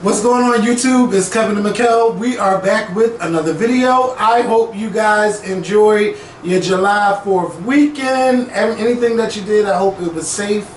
What's going on YouTube? It's Kevin and Mikkel. We are back with another video. I hope you guys enjoyed your July 4th weekend. Anything that you did, I hope it was safe.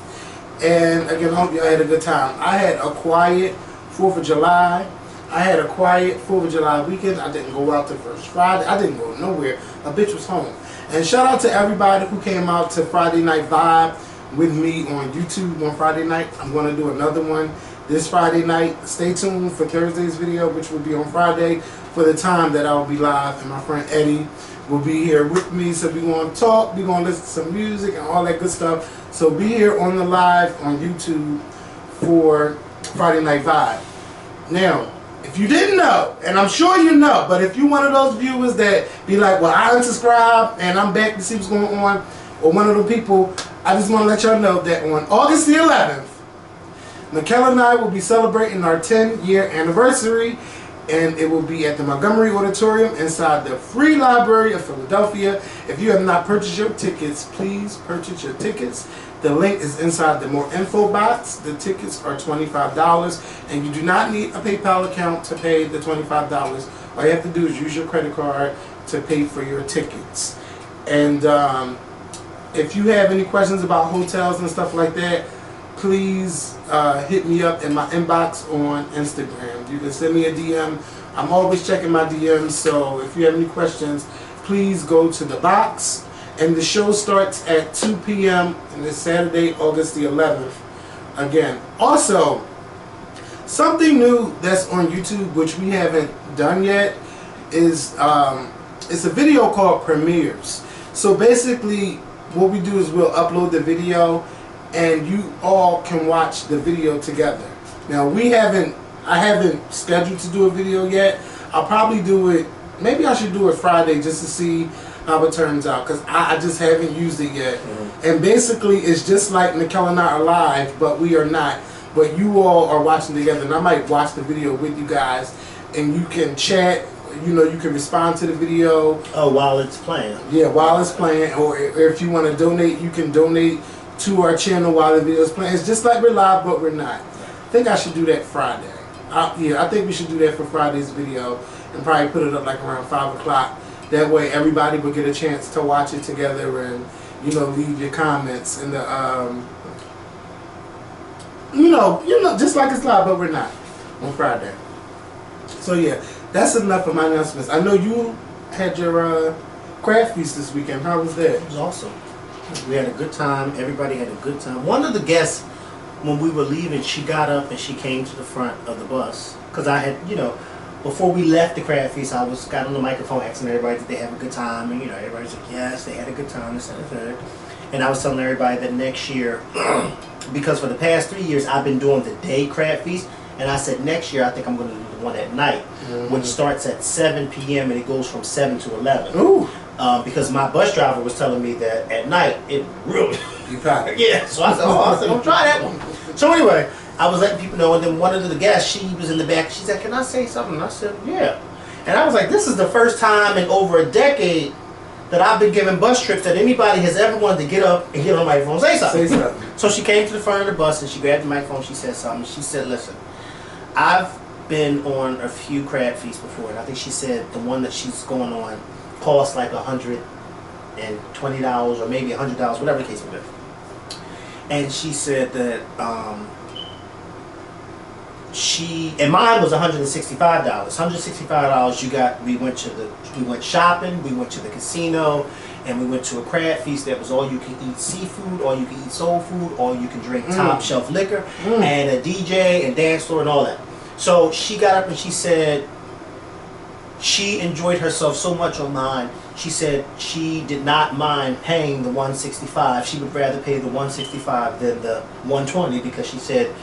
And again, I hope y'all had a good time. I had a quiet 4th of July. I had a quiet 4th of July weekend. I didn't go out the first Friday. I didn't go nowhere. A bitch was home. And shout out to everybody who came out to Friday Night Vibe with me on YouTube on Friday night. I'm going to do another one this Friday night. Stay tuned for Thursday's video, which will be on Friday, for the time that I will be live. And my friend Eddie will be here with me. So we're going to talk, we're going to listen to some music and all that good stuff. So be here on the live on YouTube for Friday Night Vibe. Now, if you didn't know, and I'm sure you know, but if you're one of those viewers that be like, well, I unsubscribe and I'm back to see what's going on, or one of the people, I just want to let y'all know that on August the 11th, Mikkel and I will be celebrating our 10-year anniversary, and it will be at the Montgomery Auditorium inside the Free Library of Philadelphia. If you have not purchased your tickets, please purchase your tickets. The link is inside the More Info box. The tickets are $25, and you do not need a PayPal account to pay the $25. All you have to do is use your credit card to pay for your tickets. And if you have any questions about hotels and stuff like that, please hit me up in my inbox on Instagram. You can send me a DM. I'm always checking my DMs, so if you have any questions, please go to the box. And the show starts at 2 p.m. and it's Saturday, August the 11th. Again, also, something new that's on YouTube, which we haven't done yet, is it's a video called Premieres. So basically, what we do is we'll upload the video and you all can watch the video together. Now I haven't scheduled to do a video yet. I'll probably do it, maybe I should do it Friday just to see how it turns out, because I just haven't used it yet. And basically it's just like Mikkel and I are live, but we are not. But you all are watching together, and I might watch the video with you guys and you can chat. You know, you can respond to the video. Oh, while it's playing. Yeah, while it's playing. Or if you want to donate, you can donate to our channel while the video is playing. It's just like we're live, but we're not. I think I should do that Friday. Yeah, I think we should do that for Friday's video and probably put it up like around 5 o'clock. That way everybody will get a chance to watch it together and, you know, leave your comments in the, you know, just like it's live, but we're not on Friday. So yeah, that's enough of my announcements. I know you had your craft feast this weekend. How was that? It was awesome. We had a good time. Everybody had a good time. One of the guests, when we were leaving, she got up and she came to the front of the bus. Because I had, you know, before we left the craft feast, I got on the microphone asking everybody did they have a good time. And, you know, everybody's like, yes, they had a good time, this and that. And I was telling everybody that next year, because for the past 3 years, I've been doing the day craft feast. And I said next year, I think I'm going to do the one at night, which starts at 7 p.m. and it goes from 7 to 11. Ooh. Because my bus driver was telling me that at night it really yeah. So I said, don't try that one. So anyway, I was letting people know, and then one of the guests, she was in the back. She said, "Can I say something?" And I said, "Yeah." And I was like, "This is the first time in over a decade that I've been giving bus trips that anybody has ever wanted to get up and get on the microphone and say something." Say something. So she came to the front of the bus and she grabbed the microphone. She said something. She said, "Listen, I've been on a few crab feasts before, and I think she said the one that she's going on cost like $120 or maybe $100, whatever the case may be." And she said that and mine was $165. $165. We went shopping, we went to the casino, and we went to a crab feast that was all you can eat seafood, all you can eat soul food, all you can drink top shelf liquor, and a DJ and dance floor and all that. So she got up and she said she enjoyed herself so much on mine. She said she did not mind paying the $165. She would rather pay the $165 than the $120 because she said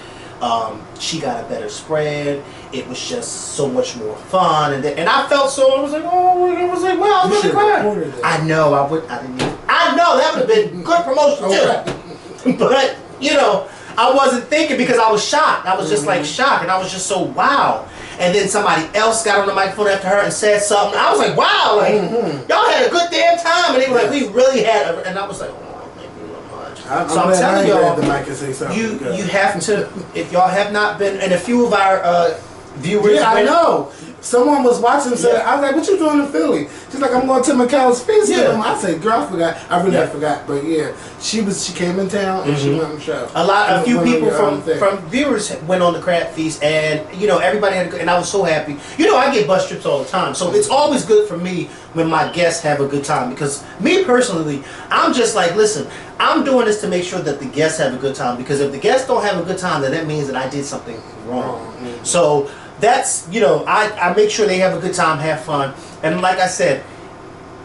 she got a better spread. It was just so much more fun, and I felt so. I was like, oh, it was like, wow, I'm really glad. I know, I know that would have been good promotion too. But you know, I wasn't thinking because I was shocked. I was just like shocked, and I was just so wow. And then somebody else got on the microphone after her and said something. I was like, wow, like y'all had a good damn time, and they were like, we really had. And I was like, oh, thank you so much. So I'm telling y'all, the mic and say something you have to, if y'all have not been, and a few of our viewers. Yeah, I know. Someone was watching and said, I was like, what you doing in Philly? She's like, I'm going to McCall's feast with him. I said, girl, I forgot. I really forgot. But yeah, she came in town and she went on the show. A few people from viewers went on the crab feast, and you know, everybody had a good, and I was so happy. You know, I get bus trips all the time, so it's always good for me when my guests have a good time, because me personally, I'm just like, listen, I'm doing this to make sure that the guests have a good time, because if the guests don't have a good time, then that means that I did something wrong. So that's, you know, I make sure they have a good time, have fun. And like I said,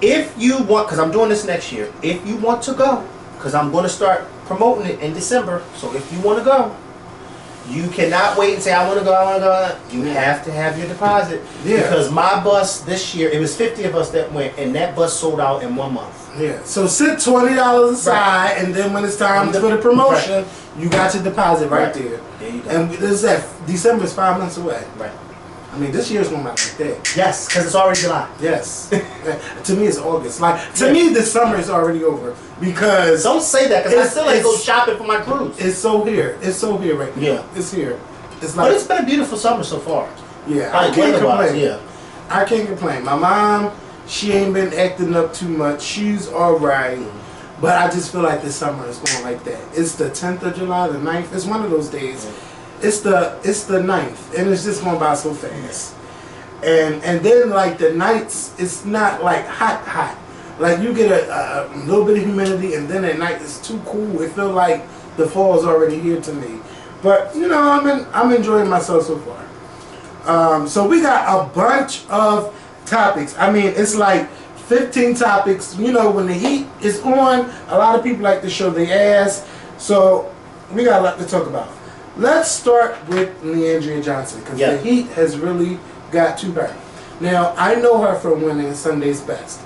if you want, because I'm doing this next year, if you want to go, because I'm going to start promoting it in December, so if you want to go, you cannot wait and say, I want to go, I want to go. You have to have your deposit. Yeah. Because my bus this year, it was 50 of us that went, and that bus sold out in 1 month. Yeah. So sit $20 aside, and then when it's time for the promotion, you got your deposit right there. There you go. And this is that December is 5 months away. Right. I mean, this year's going to be like that. Yes, because it's already July. Yes. To me, it's August. Like, to me, the summer is already over, because don't say that, because I still like to go shopping for my cruise. It's so here. It's so here right now. Yeah. It's here. It's like, but it's been a beautiful summer so far. Yeah, I can't complain. Yeah. I can't complain. My mom, she ain't been acting up too much. She's alright. But I just feel like this summer is going like that. It's the 10th of July, the 9th. It's one of those days. It's the 9th, and it's just going by so fast. And then like the nights, it's not like hot. Like you get a little bit of humidity, and then at night it's too cool. It feels like the fall is already here to me. But you know, I'm enjoying myself so far. So we got a bunch of topics. I mean, it's like 15 topics. You know, when the heat is on, a lot of people like to show their ass. So we got a lot to talk about. Let's start with LeAndria Johnson, because the heat has really got to her. Now, I know her from winning Sunday's Best.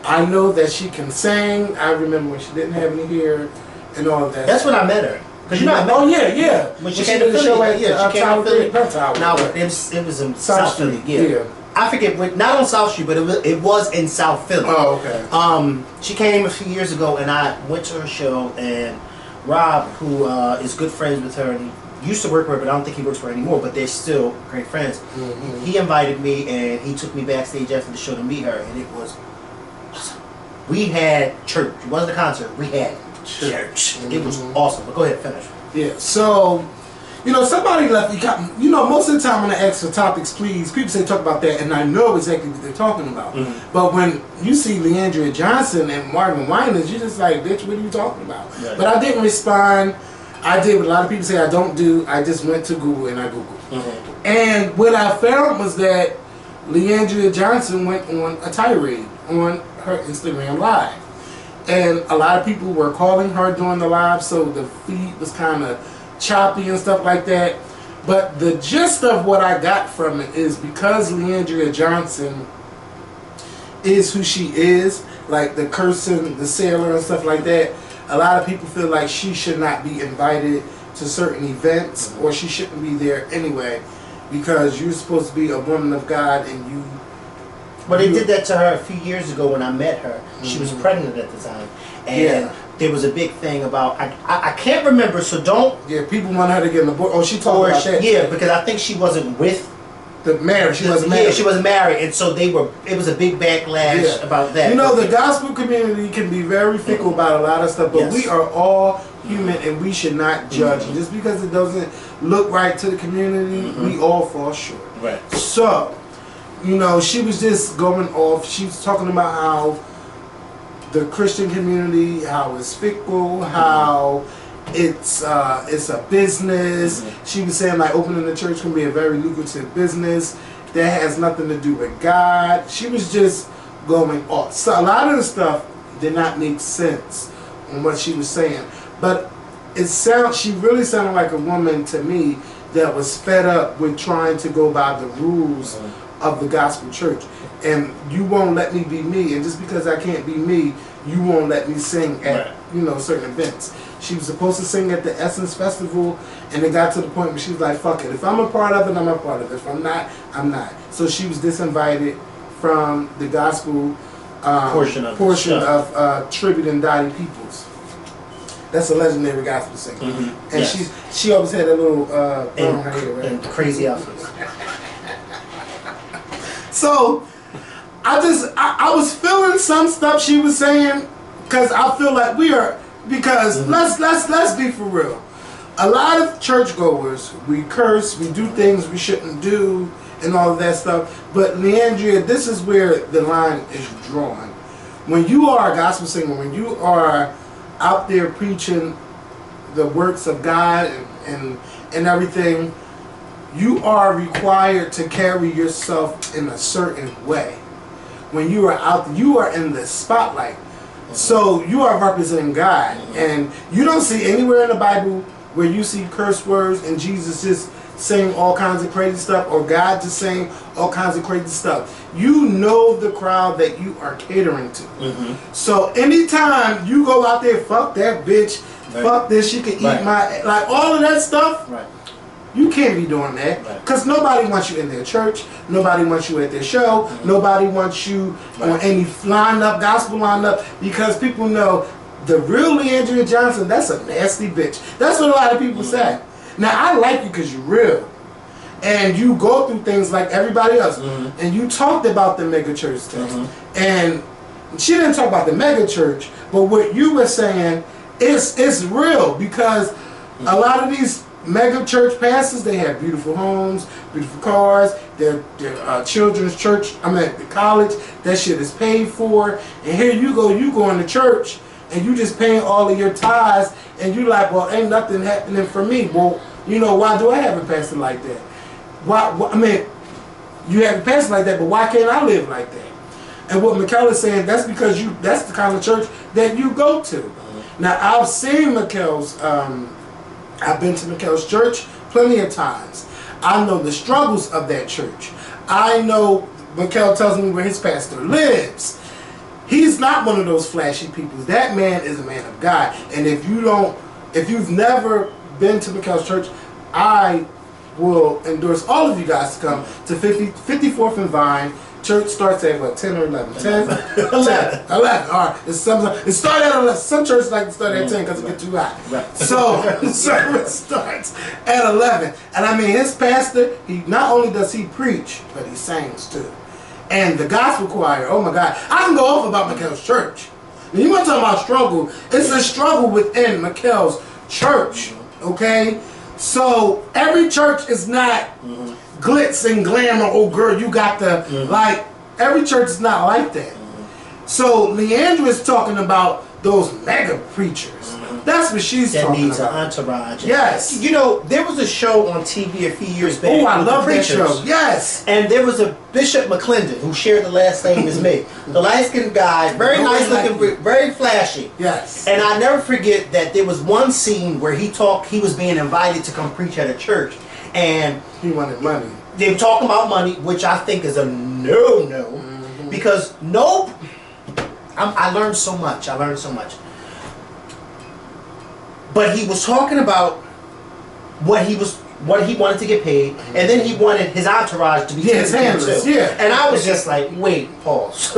I know that she can sing. I remember when she didn't have any hair and all of that. That's when I met her. Cause you know, yeah. When she came to the show at she came to Philly. No, it was in South Philly. Yeah. I forget, not on South Street, but it was in South Philly. Oh, okay. She came a few years ago, and I went to her show, and Rob, who is good friends with her, and he used to work with her, but I don't think he works for her anymore, but they're still great friends. He invited me, and he took me backstage after the show to meet her, and it was awesome. We had church. It wasn't a concert. We had church. It was awesome. But go ahead, finish. Yeah, so, you know, somebody left, you know, most of the time when I ask for topics, please, people say talk about that, and I know exactly what they're talking about. But when you see LeAndria Johnson and Marvin Winans, you're just like, bitch, what are you talking about? But I didn't respond. I did what a lot of people say I don't do. I just went to Google and I Googled. And what I found was that LeAndria Johnson went on a tirade on her Instagram Live. And a lot of people were calling her during the live, so the feed was kind of choppy and stuff like that. But the gist of what I got from it is, because LeAndria Johnson is who she is, like the cursing, the sailor and stuff like that, a lot of people feel like she should not be invited to certain events, or she shouldn't be there anyway, because you're supposed to be a woman of God and you... But they did that to her a few years ago when I met her. She was pregnant at the time. And there was a big thing about... I can't remember, so don't... Yeah, people want her to get an abortion. Oh, she talked about that. Yeah, because I think she wasn't with... The marriage. She wasn't married. Yeah, she wasn't married. And so they were... It was a big backlash about that. You know, the gospel community can be very fickle about a lot of stuff, but we are all human and we should not judge. And just because it doesn't look right to the community, we all fall short. Right. So... You know, she was just going off. She was talking about how the Christian community, how it's fickle, how it's a business. She was saying like opening the church can be a very lucrative business that has nothing to do with God. She was just going off. So a lot of the stuff did not make sense on what she was saying. But she really sounded like a woman to me that was fed up with trying to go by the rules of the gospel church, and you won't let me be me, and just because I can't be me, you won't let me sing at certain events. She was supposed to sing at the Essence Festival, and it got to the point where she was like, fuck it, if I'm a part of it, I'm a part of it. If I'm not, I'm not. So she was disinvited from the gospel portion of Tribute and Dottie Peoples. That's a legendary gospel singer. And she always had a little and crazy outfits. So I was feeling some stuff she was saying, because I feel like let's be for real. A lot of churchgoers, we curse, we do things we shouldn't do, and all of that stuff. But LeAndria, this is where the line is drawn. When you are a gospel singer, when you are out there preaching the works of God and everything, you are required to carry yourself in a certain way. When you are out, you are in the spotlight. So you are representing God. And you don't see anywhere in the Bible where you see curse words and Jesus just saying all kinds of crazy stuff, or God just saying all kinds of crazy stuff. You know the crowd that you are catering to. So anytime you go out there, fuck that bitch, fuck this, she can eat my, like all of that stuff, you can't be doing that. Because nobody wants you in their church, nobody wants you at their show, nobody wants you on any lineup, gospel lineup, because people know the real LeAndria Johnson, that's a nasty bitch. That's what a lot of people say. Now, I like you because you're real. And you go through things like everybody else. And you talked about the mega church thing. And she didn't talk about the mega church, but what you were saying is real, because a lot of these mega church pastors, they have beautiful homes, beautiful cars, their children's church, the college, that shit is paid for. And here you going to church, and you just paying all of your tithes, and you like, well, ain't nothing happening for me. Well, you know, why do I have a pastor like that? Why you have a pastor like that, but why can't I live like that? And what Mikkel is saying, that's because that's the kind of church that you go to. Now, I've seen Mikkel's, I've been to Mikkel's church plenty of times. I know the struggles of that church. I know, Mikkel tells me where his pastor lives. He's not one of those flashy people. That man is a man of God. And if you've never been to Mikkel's church, I will endorse all of you guys to come to 54th and Vine. Church starts at what, 10 or 11? 10? 11. All right. It started at 11. Some churches like to start at 10 because it gets too hot. So the service starts at 11. And his pastor, not only does he preach, but he sings too. And the gospel choir, oh my God. I can go off about Mikkel's church. When you want to talk about struggle, it's a struggle within Mikkel's church. Okay? So every church is not glitz and glamour. Oh girl, you got the like. Every church is not like that. So LeAndria is talking about those mega preachers. That's what she's talking about. That needs an entourage. Yes. You know, there was a show on TV a few years back. Oh, I love that show. Yes. And there was a Bishop McClendon who shared the last name as me. The light-skinned guy, very nice looking, very flashy. Yes. And I never forget that there was one scene where he was being invited to come preach at a church. And he wanted money. They were talking about money, which I think is a no-no. Because I learned so much. But he was talking about what he wanted to get paid, and then he wanted his entourage to be his handlers too. Yeah. And I was just like, wait, pause.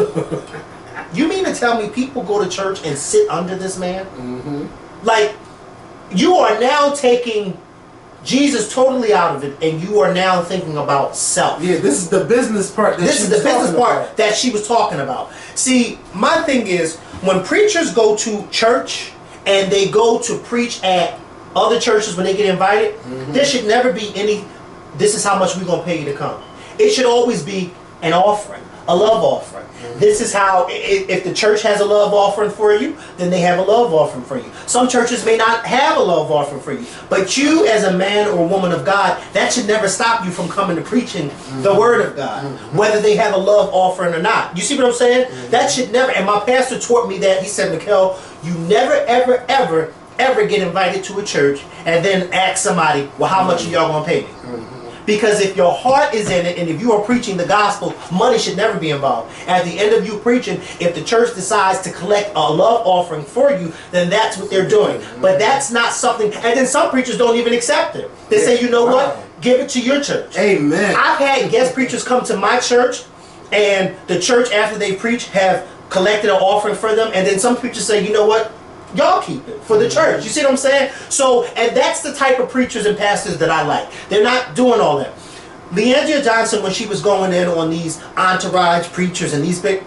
You mean to tell me people go to church and sit under this man? Like, you are now taking Jesus totally out of it, and you are now thinking about self. Yeah, this is the business part. That she was talking about. See, my thing is, when preachers go to church and they go to preach at other churches when they get invited, there should never be any, this is how much we're going to pay you to come. It should always be an offering, a love offering. This is how, if the church has a love offering for you, then they have a love offering for you. Some churches may not have a love offering for you, but you as a man or woman of God, that should never stop you from coming to preaching the word of God, whether they have a love offering or not. You see what I'm saying? That should never, and my pastor taught me that. He said, Mikkel, you never, ever, ever, ever get invited to a church and then ask somebody, well, how much are y'all going to pay me? Because if your heart is in it, and if you are preaching the gospel, money should never be involved. At the end of you preaching, if the church decides to collect a love offering for you, then that's what they're doing. But that's not something, and then some preachers don't even accept it. They say, you know what? Give it to your church. Amen. I've had guest preachers come to my church, and the church, after they preach, have collected an offering for them, and then some preachers say, you know what? Y'all keep it for the church. You see what I'm saying? So, and that's the type of preachers and pastors that I like. They're not doing all that. LeAndria Johnson, when she was going in on these entourage preachers and these big,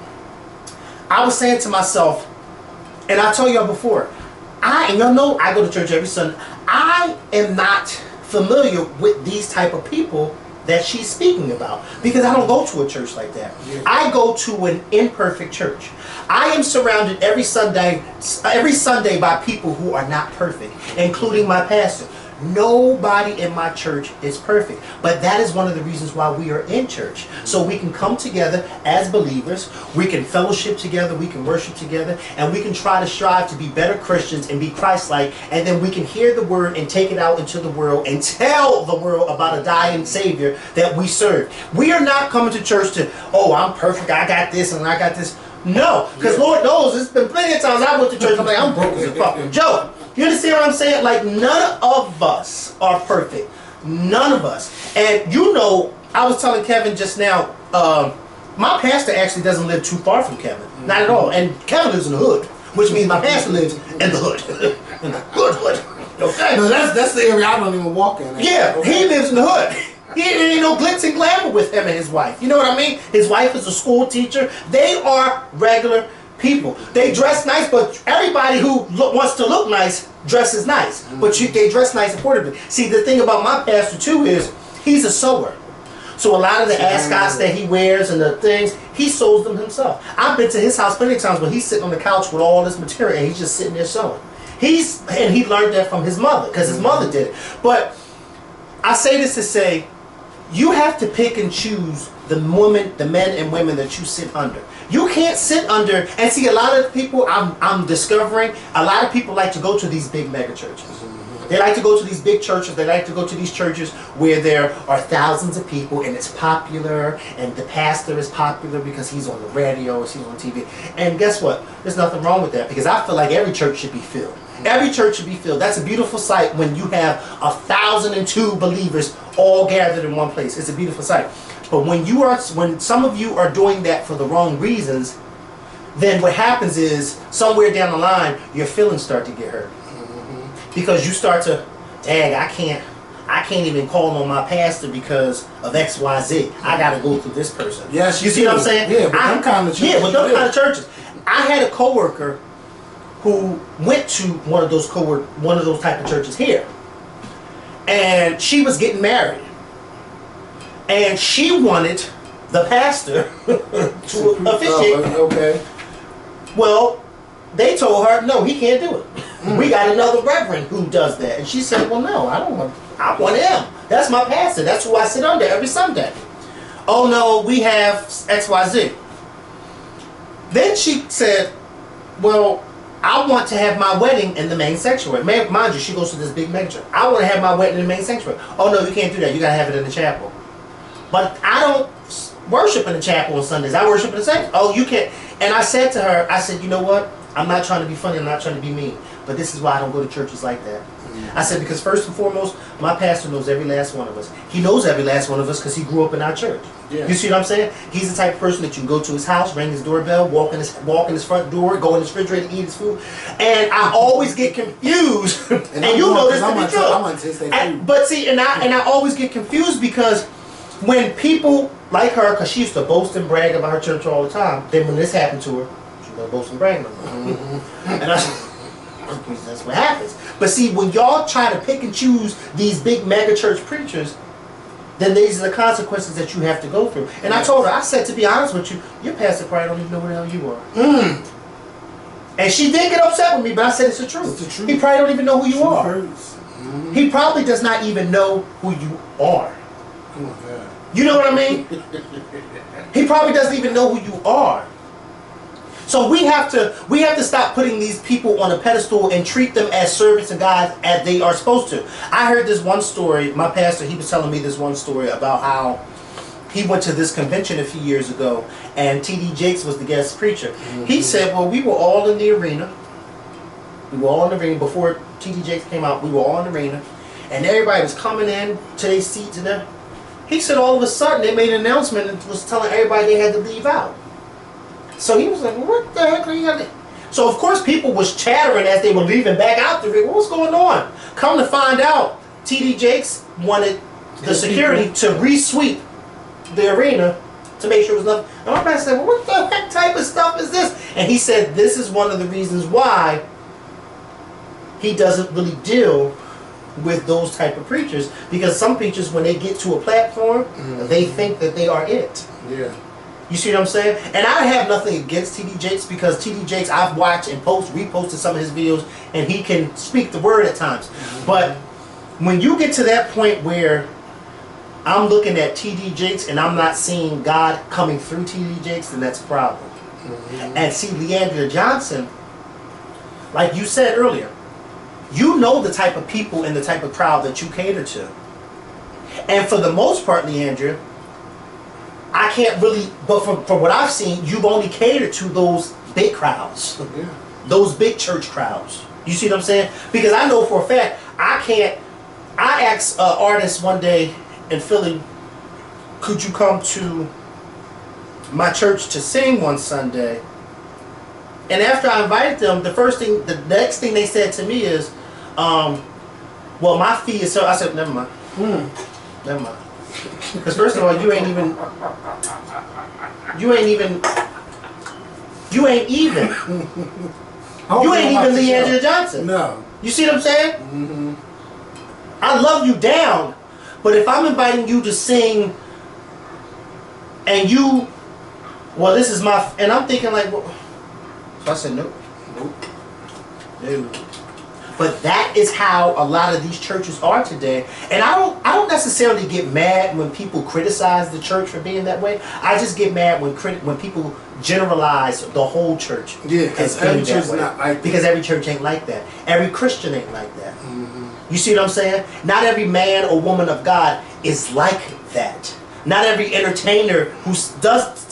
I was saying to myself, and I told y'all before, and y'all know I go to church every Sunday. I am not familiar with these type of people that she's speaking about, because I don't go to a church like that. Yeah. I go to an imperfect church. I am surrounded every Sunday by people who are not perfect, including my pastor. Nobody in my church is perfect, but that is one of the reasons why we are in church, so we can come together as believers, we can fellowship together, we can worship together, and we can try to strive to be better Christians and be Christ-like, and then we can hear the word and take it out into the world and tell the world about a dying Savior that we serve. We are not coming to church to, oh, I'm perfect, I got this and I got this. No, because Lord knows, there's been plenty of times I went to church, I'm like, I'm broke as a fucking joke. You understand what I'm saying? Like, none of us are perfect. None of us. And you know, I was telling Kevin just now, my pastor actually doesn't live too far from Kevin. Not at all. And Kevin lives in the hood, which means my pastor lives in the hood. In the hood. Okay? No, that's the area I don't even walk in. Yeah, okay. He lives in the hood. He ain't no glitz and glamour with him and his wife. You know what I mean? His wife is a school teacher. They are regular people. They dress nice, but everybody who wants to look nice dresses nice. But they dress nice affordably. See, the thing about my pastor too is he's a sewer. So a lot of the ascots that he wears and the things, he sews them himself. I've been to his house plenty of times when he's sitting on the couch with all this material and he's just sitting there sewing. And he learned that from his mother, because his mother did it. But I say this to say, you have to pick and choose the men and women that you sit under. You can't sit under, and see, a lot of people I'm discovering, a lot of people like to go to these big mega churches. They like to go to these big churches. They like to go to these churches where there are thousands of people and it's popular, and the pastor is popular because he's on the radio or he's on TV. And guess what? There's nothing wrong with that, because I feel like every church should be filled. Every church should be filled. That's a beautiful sight when you have 1,002 believers all gathered in one place. It's a beautiful sight. But when some of you are doing that for the wrong reasons, then what happens is somewhere down the line your feelings start to get hurt, because you start to, dang, I can't even call on my pastor because of XYZ. I got to go through this person. Yes, you see what I'm saying? Yeah, but them kind of churches. Yeah, but those kind of churches. I had a coworker who went to one of those type of churches here, and she was getting married, and she wanted the pastor to officiate. Okay. Well, they told her, no, he can't do it. We got another reverend who does that. And she said, well, no, I want him. That's my pastor. That's who I sit under every Sunday. Oh, no, we have XYZ. Then she said, well, I want to have my wedding in the main sanctuary. Mind you, she goes to this big mega church. I want to have my wedding in the main sanctuary. Oh, no, you can't do that. You got to have it in the chapel. But I don't worship in the chapel on Sundays. I worship in the sanctuary. Oh, you can't. And I said to her, I said, you know what? I'm not trying to be funny. I'm not trying to be mean. But this is why I don't go to churches like that. I said, because first and foremost, my pastor knows every last one of us. He knows every last one of us because he grew up in our church. Yeah. You see what I'm saying? He's the type of person that you can go to his house, ring his doorbell, walk in his front door, go in his refrigerator, eat his food. And I always get confused. and you know this to be true. But see, and I always get confused because when people like her, because she used to boast and brag about her church all the time, then when this happened to her, she was boast and brag about it. And that's what happens. But see, when y'all try to pick and choose these big mega church preachers, then these are the consequences that you have to go through. And I told her, I said, to be honest with you, your pastor probably don't even know who the hell you are. And she did get upset with me, but I said it's the truth. It's the truth. He probably don't even know who you are. He probably does not even know who you are. You know what I mean? He probably doesn't even know who you are. So we have to stop putting these people on a pedestal and treat them as servants of God as they are supposed to. I heard this one story. My pastor, he was telling me this one story about how he went to this convention a few years ago, and T.D. Jakes was the guest preacher. He said, well, we were all in the arena. We were all in the arena before T.D. Jakes came out. We were all in the arena, and everybody was coming in to their seats and everything. He said all of a sudden they made an announcement and was telling everybody they had to leave out. So he was like, what the heck are you gonna do? So of course people was chattering as they were leaving back out the ring. What's going on? Come to find out, T.D. Jakes wanted the security to re-sweep the arena to make sure it was nothing. And my pastor said, well, what the heck type of stuff is this? And he said, this is one of the reasons why he doesn't really deal with those type of preachers, because some preachers, when they get to a platform, they think that they are it. Yeah. You see what I'm saying? And I have nothing against T.D. Jakes, because T.D. Jakes, I've watched and reposted some of his videos, and he can speak the word at times. But when you get to that point where I'm looking at T.D. Jakes and I'm not seeing God coming through T.D. Jakes, then that's a problem. And see, LeAndria Johnson, like you said earlier, you know the type of people and the type of crowd that you cater to. And for the most part, LeAndria, I can't really, but from what I've seen, you've only catered to those big crowds. Yeah. Those big church crowds. You see what I'm saying? Because I know for a fact, I asked artists one day in Philly, could you come to my church to sing one Sunday? And after I invited them, the next thing they said to me is, well, my fee is so. I said, never mind. Never mind. Because first of all, you ain't even LeAndria Johnson. No. You see what I'm saying? I love you down, but if I'm inviting you to sing, and you, well, this is my, and I'm thinking like, well, so I said nope. No. But that is how a lot of these churches are today. And I don't necessarily get mad when people criticize the church for being that way. I just get mad when people generalize the whole church. Yeah, because every church is not like that. Because every church ain't like that. Every Christian ain't like that. You see what I'm saying? Not every man or woman of God is like that. Not every entertainer who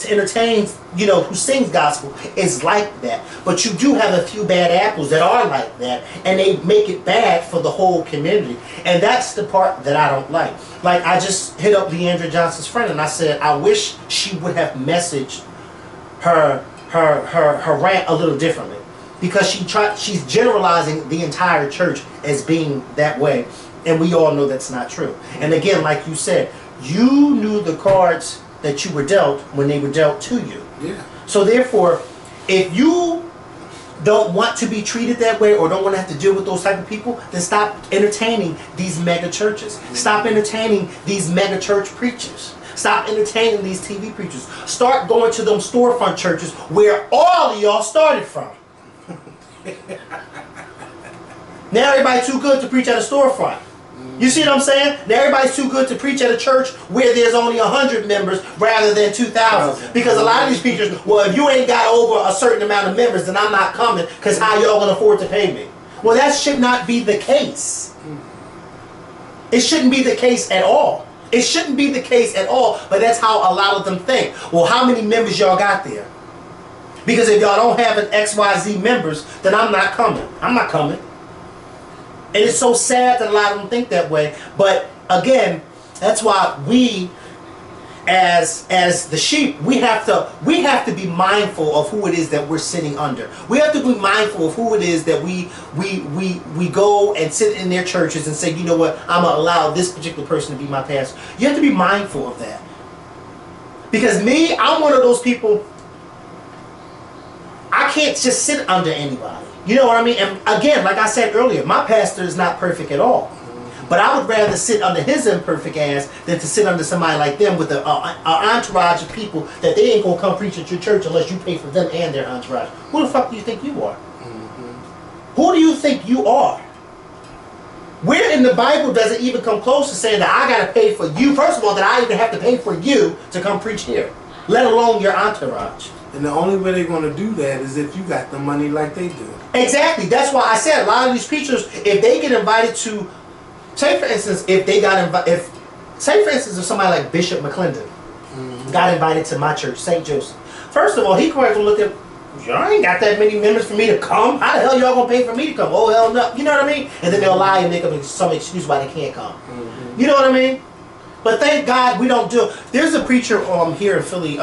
entertains, who sings gospel is like that. But you do have a few bad apples that are like that, and they make it bad for the whole community. And that's the part that I don't like. Like, I just hit up LeAndria Johnson's friend, and I said, I wish she would have messaged her rant a little differently. Because she's generalizing the entire church as being that way. And we all know that's not true. And again, like you said, you knew the cards that you were dealt when they were dealt to you. Yeah. So therefore, if you don't want to be treated that way or don't want to have to deal with those type of people, then stop entertaining these mega churches. Stop entertaining these mega church preachers. Stop entertaining these TV preachers. Start going to them storefront churches where all of y'all started from. Now everybody too good to preach at a storefront. You see what I'm saying? Now everybody's too good to preach at a church where there's only 100 members rather than 2,000. Because a lot of these preachers, well, if you ain't got over a certain amount of members, then I'm not coming, because how y'all gonna afford to pay me? Well, that should not be the case. It shouldn't be the case at all. It shouldn't be the case at all, but that's how a lot of them think. Well, how many members y'all got there? Because if y'all don't have an XYZ members, then I'm not coming. I'm not coming. And it's so sad that a lot of them think that way. But again, that's why we, as the sheep, we have to be mindful of who it is that we're sitting under. We have to be mindful of who it is that we go and sit in their churches and say, you know what, I'm gonna allow this particular person to be my pastor. You have to be mindful of that. Because me, I'm one of those people. I can't just sit under anybody. You know what I mean? And again, like I said earlier, my pastor is not perfect at all. But I would rather sit under his imperfect ass than to sit under somebody like them with an entourage of people that they ain't going to come preach at your church unless you pay for them and their entourage. Who the fuck do you think you are? Who do you think you are? Where in the Bible does it even come close to saying that I got to pay for you? First of all, that I even have to pay for you to come preach here, let alone your entourage. And the only way they're going to do that is if you got the money like they do. Exactly. That's why I said a lot of these preachers, if they get invited to, say for instance, if somebody like Bishop McClendon got invited to my church, St. Joseph. First of all, he probably gonna look at, y'all ain't got that many members for me to come. How the hell y'all gonna pay for me to come? Oh hell no. You know what I mean? And then they'll lie and make up some excuse why they can't come. You know what I mean? But thank God we don't do. There's a preacher here in Philly,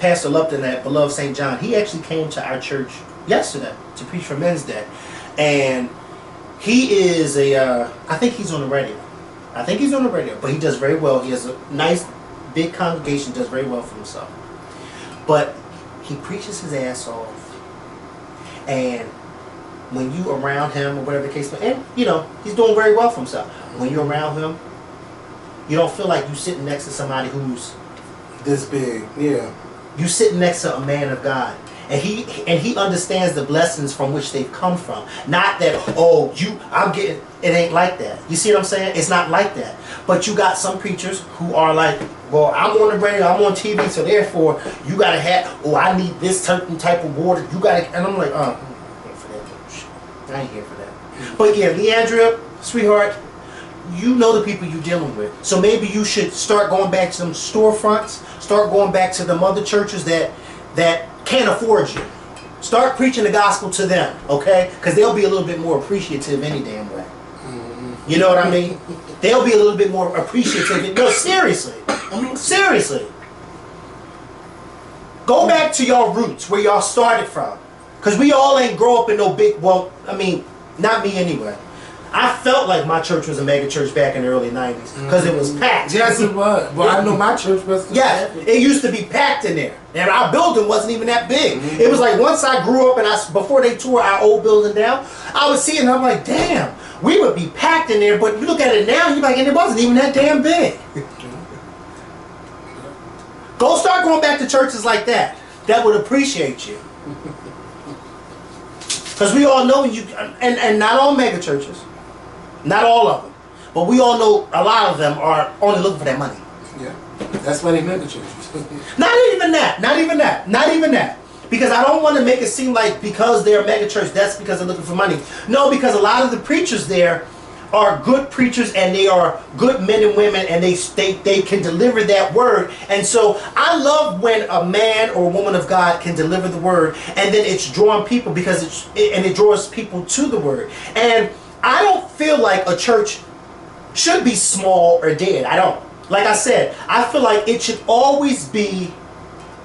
Pastor Lupton at Beloved St. John. He actually came to our church yesterday to preach for Men's Day, and he is I think he's on the radio. I think he's on the radio, but he does very well. He has a nice, big congregation, does very well for himself. But he preaches his ass off. And when you around him, or whatever the case may be, and, you know, he's doing very well for himself. When you're around him, you don't feel like you're sitting next to somebody who's this big. Yeah. You sitting next to a man of God. And he understands the blessings from which they've come from. Not that, it ain't like that. You see what I'm saying? It's not like that. But you got some preachers who are like, well, I'm on the radio, I'm on TV, so therefore you gotta have, I need this certain type of water. You gotta, and I'm like, I'm here for that. I ain't here for that. But yeah, LeAndria, sweetheart, you know the people you're dealing with. So maybe you should start going back to them storefronts, start going back to them other churches that can't afford you. Start preaching the gospel to them, okay? Because they'll be a little bit more appreciative any damn way. Mm-hmm. You know what I mean? They'll be a little bit more appreciative. No, seriously. I mean, seriously. Go back to y'all roots, where y'all started from. Because we all ain't grow up in no big, well, I mean, not me anyway. I felt like my church was a mega church back in the early 90s because it was packed. Yes, it was. Well, I know my church was. Yeah, it used to be packed in there. And our building wasn't even that big. Mm-hmm. It was like once I grew up and before they tore our old building down, I would see it and I'm like, damn, we would be packed in there. But you look at it now, you're like, and it wasn't even that damn big. Go start going back to churches like that would appreciate you. Because we all know you, and not all mega churches. Not all of them. But we all know a lot of them are only looking for that money. Yeah. That's why they mega churches. Not even that. Because I don't want to make it seem like because they're a mega church, that's because they're looking for money. No, because a lot of the preachers there are good preachers and they are good men and women and they can deliver that word. And so I love when a man or a woman of God can deliver the word and then it's drawing people because it draws people to the word. And I don't feel like a church should be small or dead. I don't. Like I said, I feel like it should always be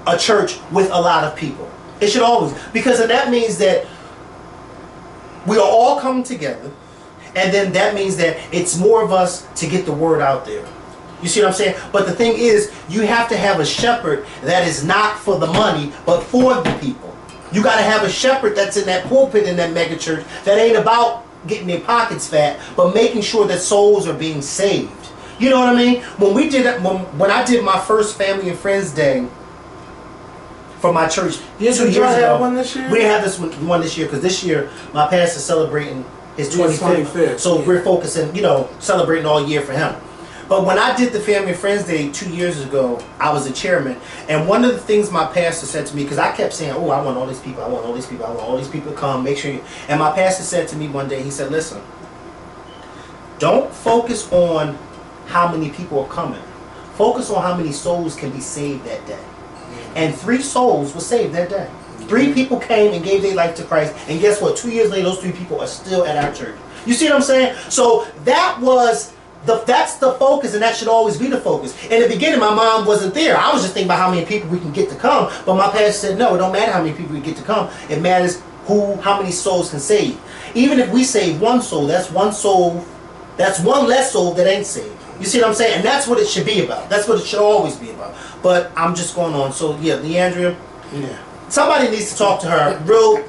a church with a lot of people. It should always. Because that means that we are all coming together. And then that means that it's more of us to get the word out there. You see what I'm saying? But the thing is, you have to have a shepherd that is not for the money, but for the people. You got to have a shepherd that's in that pulpit in that mega church that ain't about getting their pockets fat, but making sure that souls are being saved. You know what I mean? When I did my first Family and Friends Day for my church 2 years ago, one this year? we didn't have this one this year because this year my pastor's celebrating his 25th. So we're focusing, celebrating all year for him. But when I did the Family and Friends Day 2 years ago, I was a chairman. And one of the things my pastor said to me, because I kept saying, I want all these people, I want all these people, I want all these people to come, make sure you... And my pastor said to me one day, he said, listen, don't focus on how many people are coming. Focus on how many souls can be saved that day. And 3 souls were saved that day. 3 people came and gave their life to Christ. And guess what? 2 years later, those 3 people are still at our church. You see what I'm saying? So that's the focus, and that should always be the focus. In the beginning, my mom wasn't there. I was just thinking about how many people we can get to come. But my pastor said, no, it don't matter how many people we get to come. It matters how many souls can save. Even if we save 1 soul, that's 1 soul. That's 1 less soul that ain't saved. You see what I'm saying? And that's what it should be about. That's what it should always be about. But I'm just going on. So yeah, LeAndria. Yeah. Somebody needs to talk to her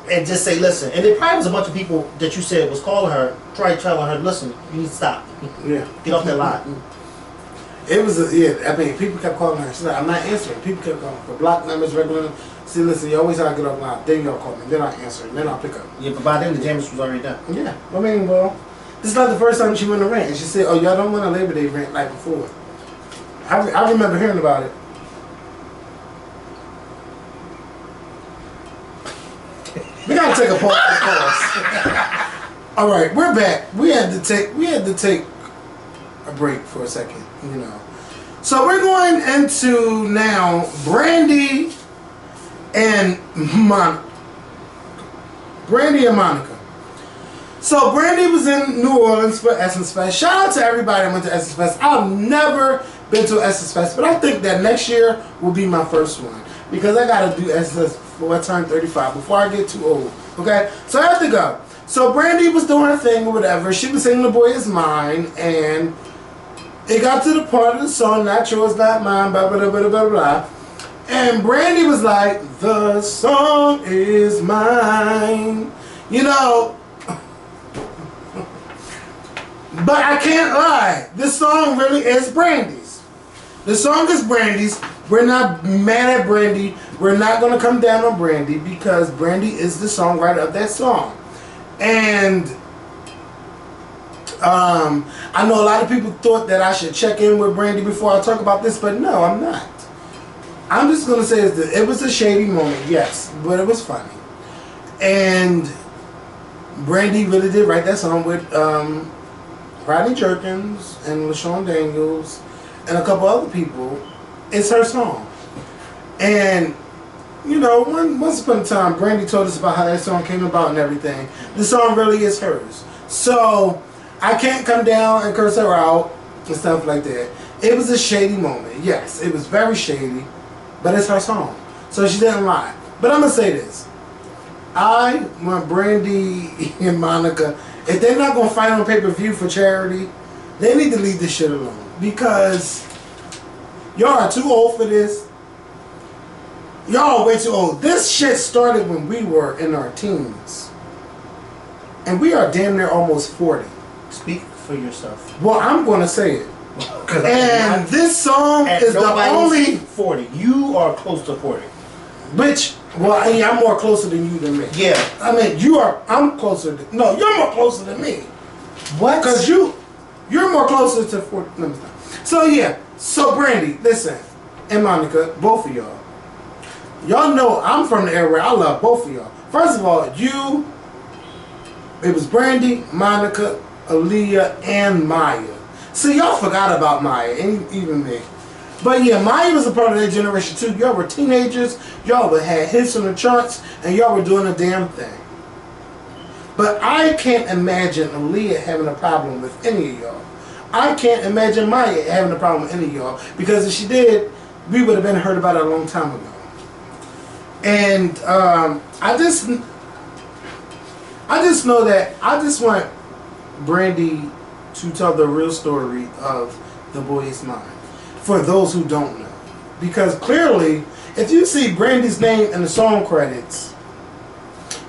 and just say, listen. And there probably was a bunch of people that you said was calling her, telling her, listen, you need to stop. Yeah. Get off that line. It was I mean, people kept calling her. She's like, I'm not answering. People kept calling for block numbers, regular numbers. See, listen, you always have to get off line. Then y'all call me. Then I answer. Then I'll pick up. Yeah, but by then the damage was already done. Yeah. I mean, well, this is not the first time she went to Rant. And she said, oh, y'all don't want a Labor Day rant like before. I remember hearing about it. We gotta take a pause. All right, we're back. We had to take a break for a second, So we're going into now Brandy and Monica. Brandy and Monica. So Brandy was in New Orleans for Essence Fest. Shout out to everybody that went to Essence Fest. I've never been to Essence Fest, but I think that next year will be my first one because I gotta do Essence before I turn 35, before I get too old. Okay, so I have to go. So Brandy was doing her thing or whatever. She was singing "The Boy Is Mine," and it got to the part of the song, not yours, not mine, blah, blah, blah, blah, blah, blah. And Brandy was like, the song is mine. You know, but I can't lie. This song really is Brandy's. The song is Brandy's. We're not mad at Brandy. We're not going to come down on Brandy because Brandy is the songwriter of that song. And I know a lot of people thought that I should check in with Brandy before I talk about this, but no, I'm not. I'm just going to say it was a shady moment, yes, but it was funny. And Brandy really did write that song with Rodney Jerkins and LaShawn Daniels and a couple other people. It's her song. And, you know, once upon a time, Brandy told us about how that song came about and everything. The song really is hers. So, I can't come down and curse her out and stuff like that. It was a shady moment. Yes, it was very shady. But it's her song. So she didn't lie. But I'm going to say this. I want Brandy and Monica, if they're not going to fight on pay-per-view for charity, they need to leave this shit alone. Because y'all are too old for this. Y'all are way too old. This shit started when we were in our teens. And we are damn near almost 40. Speak for yourself. Well, I'm going to say it. And this song is the only 40. You are close to 40. Which, well, I'm more closer than you than me. Yeah. I mean, I'm closer than, no, you're more closer than me. What? Because you're more closer to 40. No, so, yeah. So, Brandy, listen, and Monica, both of y'all. Y'all know I'm from the era where I love both of y'all. First of all, it was Brandy, Monica, Aaliyah, and Maya. See, y'all forgot about Maya, and even me. But yeah, Maya was a part of that generation too. Y'all were teenagers, y'all had hits on the charts, and y'all were doing a damn thing. But I can't imagine Aaliyah having a problem with any of y'all. I can't imagine Maya having a problem with any of y'all. Because if she did, we would have been heard about it a long time ago. And I just know that I just want Brandy to tell the real story of The Boy Is Mine. For those who don't know. Because clearly, if you see Brandy's name in the song credits,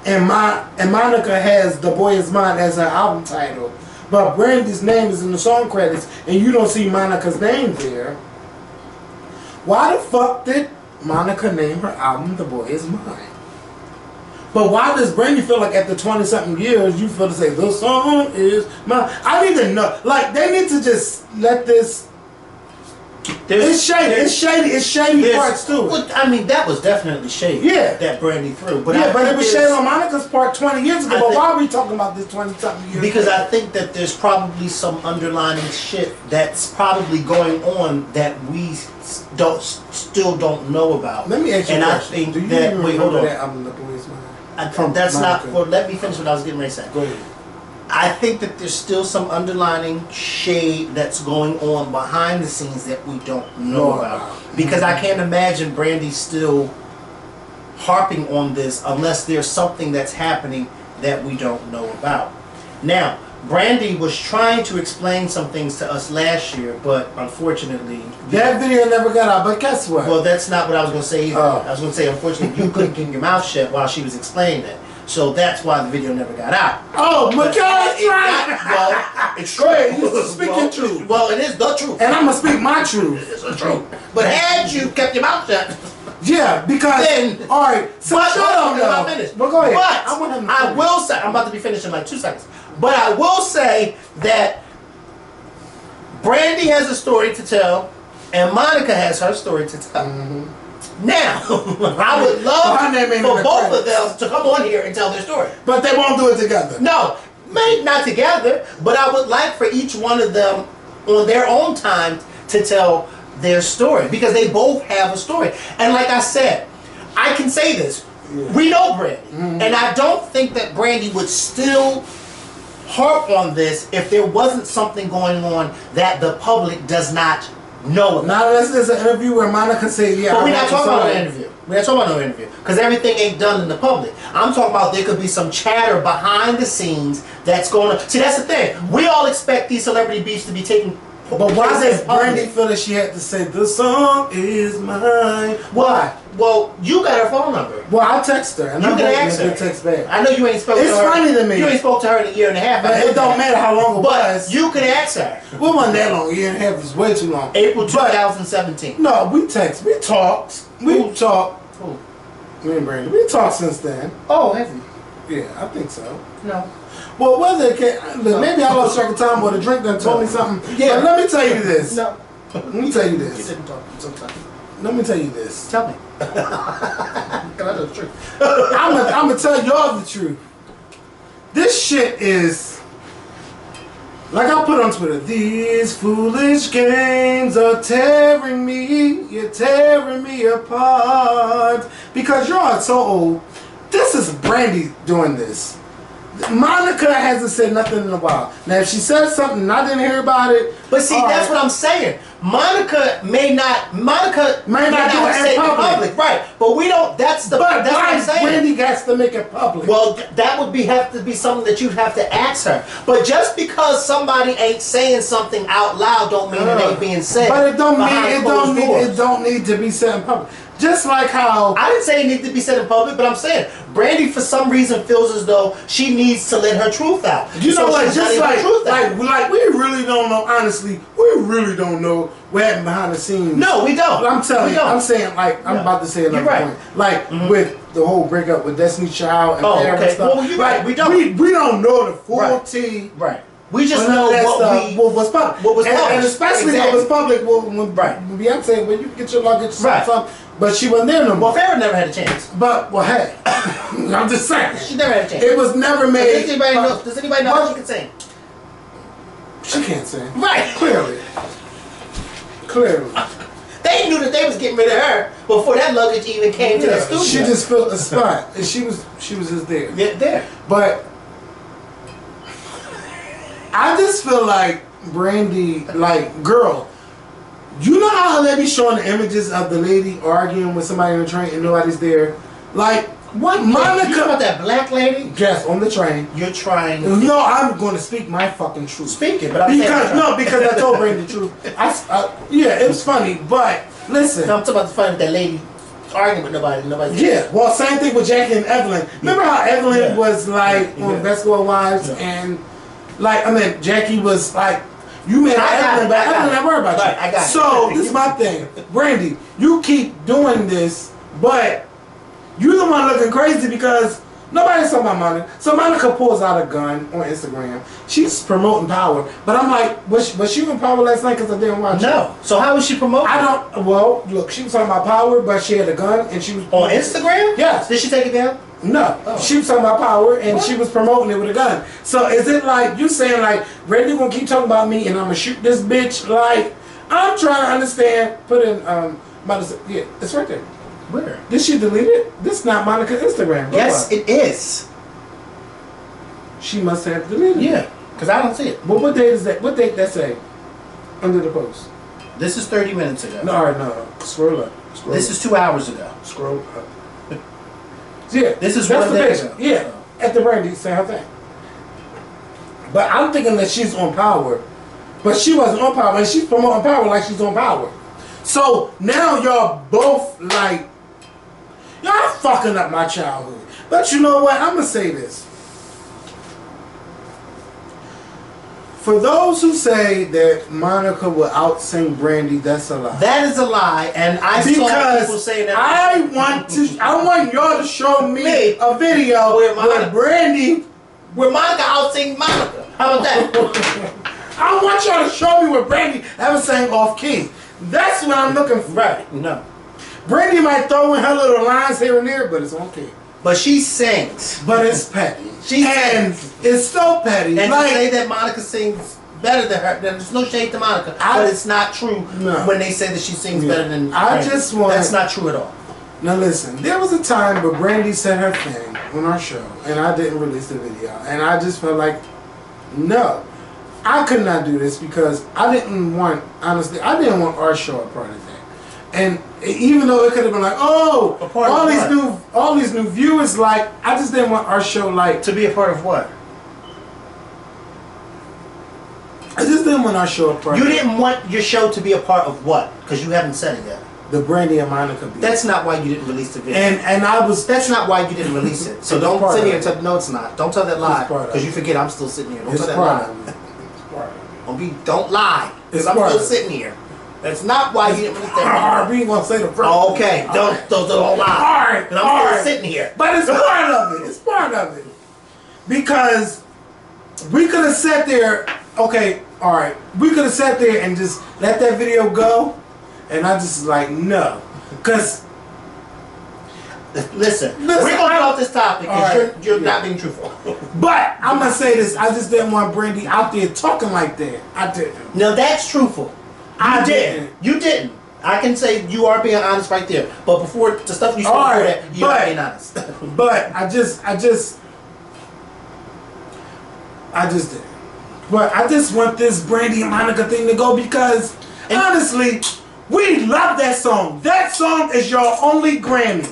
and Monica has The Boy Is Mine as her album title, but Brandy's name is in the song credits, and you don't see Monica's name there, why the fuck did Monica name her album The Boy Is Mine? But why does Brandy feel like after 20-something years, you feel to say, the song is mine? I need to know. Like, they need to just let this... It's shady parts too. Well, I mean, that was definitely shady. Yeah. That Brandy threw. But it was shady on Monica's part 20 years ago. But why are we talking about this 20-something years Because ago? I think that there's probably some underlying shit that's probably going on that we still don't know about. Let me ask you a question. I think do you that... even Wait, hold remember on. that album, The Boy Is Mine? That's Monica. not... Well, let me finish what I was getting ready to say. Go ahead. I think that there's still some underlining shade that's going on behind the scenes that we don't know about. Because I can't imagine Brandy still harping on this unless there's something that's happening that we don't know about. Now, Brandy was trying to explain some things to us last year, but unfortunately... That video never got out, but guess what? Well, that's not what I was going to say either. Oh. I was going to say, unfortunately, you couldn't keep your mouth shut while she was explaining it. So that's why the video never got out. Oh, my God, it's right! Well, it's true. Great, you speaking truth. Well, it is the truth. And I'm going to speak my truth. It's the truth. But had you kept your mouth shut... Yeah, because... Then... Alright, so But, shut up now. I'm finished. But go ahead. But I will say... I'm about to be finished in like 2 seconds. But I will say that Brandy has a story to tell, and Monica has her story to tell. Mm-hmm. Now, I would love for both of them to come on here and tell their story. But they won't do it together. No, maybe not together, but I would like for each one of them on their own time to tell their story. Because they both have a story. And like I said, I can say this. Yeah. We know Brandy. Mm-hmm. And I don't think that Brandy would still harp on this if there wasn't something going on that the public does not know about. Not unless there's an interview where Monica say, yeah. But we're not talking about an interview. We're not talking about no interview. Because everything ain't done in the public. I'm talking about there could be some chatter behind the scenes that's going on. See, that's the thing. We all expect these celebrity beefs to be taking But why does Brandy feel that she had to say the song is mine? Why? Well, you got her phone number. Well, I'll text her and you I'm can ask her. Text back. I know you ain't spoke to her. It's funny to me. You ain't spoke to her in a year and a half. But it don't matter how long it was. But you can ask her. Well, it wasn't that long. A year and a half is way too long. April 2017. No, we text. We talked. We talked. Who? Me and Brandy. We talked since then. Oh, have you? Yeah, I think so. No. Well, whether it can, look, maybe I lost track of time, but the drink done told me something. Yeah. But let me tell you this. No. Let me tell you You this. didn't talk sometimes. Let me tell you this. Tell me. Because I know the truth. I'm gonna tell y'all the truth. This shit is, like I put on Twitter, these foolish games are tearing me, you're tearing me apart. Because y'all are so old. This is Brandy doing this. Monica hasn't said nothing in a while. Now, if she says something and I didn't hear about it, but see, that's what I'm saying. Monica may not do it in public, right? But we don't. That's what I'm saying. Brandy has to make it public. Well, that would have to be something that you'd have to ask her. But just because somebody ain't saying something out loud, don't mean it ain't being said. But it don't need to be said in public. Just like how I didn't say it needed to be said in public, but I'm saying Brandy for some reason feels as though she needs to let her truth out. You know what? Just like we really don't know. Honestly, we really don't know what happened behind the scenes. No, we don't. I'm telling you. I'm saying I'm about to say another point. Like with the whole breakup with Destiny Child and Teairra and stuff. Well, you're right. We don't. We don't know the full tea. Right. We just know what was public. What was public. And especially what was public when Beyonce, when you get your luggage, something. But she wasn't there no more. Well, Farrah never had a chance. But, well, hey, I'm just saying. She never had a chance. It was never made. Does anybody know she can sing? She can't sing. Right. Clearly. They knew that they was getting rid of her before that luggage even came to the studio. She just filled a spot. And she was just there. Yeah, there. But I just feel like Brandy, girl, you know how they be showing the images of the lady arguing with somebody on the train and nobody's there? Like, what Monica... You about that black lady? Yes, on the train. You're trying... No, I'm going to speak my fucking truth. Speak it, but I'm because I told Brandy the truth. Yeah, it was funny, but listen. No, I'm talking about the funny with that lady arguing with nobody. Yeah, well, same thing with Jackie and Evelyn. Remember how Evelyn was like on Basketball Wives and Jackie was like, you made Evelyn, but Evelyn not worried about you. I got it. So this is my thing, Brandy. You keep doing this, but you the one looking crazy because nobody's talking about Monica. So Monica pulls out a gun on Instagram. She's promoting power, but I'm like, was she in power last night? Because I didn't watch. No. So how was she promoting? I don't. Well, look, she was talking about power, but she had a gun and she was on Instagram. Yes. Did she take it down? No, she was talking about power and she was promoting it with a gun. So is it like you saying like, Randy gonna keep talking about me and I'm gonna shoot this bitch? Like, I'm trying to understand. Put in yeah, it's right there. Where? Did she delete it? This is not Monica's Instagram. Yes, it is. She must have deleted it. Yeah, because I don't see it. Well, what date is that? What date that say under the post? This is 30 minutes ago. No, all right, no. Scroll up. This is 2 hours ago. Scroll up. Yeah, this is that's 1 day ago. Yeah, at the Brandy, same her thing. But I'm thinking that she's on power, but she wasn't on power, and she's promoting power like she's on power. So now y'all both like, y'all fucking up my childhood. But you know what? I'm gonna say this. For those who say that Monica will out-sing Brandy, that's a lie. That is a lie, and I saw people saying that. I want y'all to show me a video where Monica out-sing Monica. How about that? I want y'all to show me where Brandy ever sang off key. That's what I'm looking for. Right? No. Brandy might throw in her little lines here and there, but it's on key. But she sings. But it's petty. Sings. It's so petty. And to say that Monica sings better than her, there's no shade to Monica, but it's not true when they say that she sings better than Brandy. That's not true at all. Now listen, there was a time where Brandy said her thing on our show, and I didn't release the video, and I just felt like, no, I could not do this because I didn't want our show a part of that. And even though it could have been like, oh, all these new viewers, like, I just didn't want our show like to be a part of what? I just didn't want our show a part. You didn't want your show to be a part of what? Because you haven't said it yet. The Brandy and Monica beat. That's not why you didn't release the video. And I was. That's not why you didn't release it. So don't sit here and tell. No, it's not. Don't tell that lie. Because you forget I'm still sitting here. Don't tell that lie. Don't lie. Because I'm still sitting here. That's not why you didn't release that video. We ain't gonna say the first. Okay. Don't lie. All right. And I'm still sitting here. But it's part of it. It's part of it. Because we could have sat there. Okay. All right. We could have sat there and just let that video go. And I just like, no. Because, listen, we're going to get off this topic because you're not being truthful. But, I'm going to say this. I just didn't want Brandy out there talking like that. I didn't. No, that's truthful. I didn't. You didn't. I can say you are being honest right there. But before, the stuff you said before that, you are being honest. But, I just didn't. But I just want this Brandy and Monica thing to go because, honestly, we love that song. That song is your only Grammy.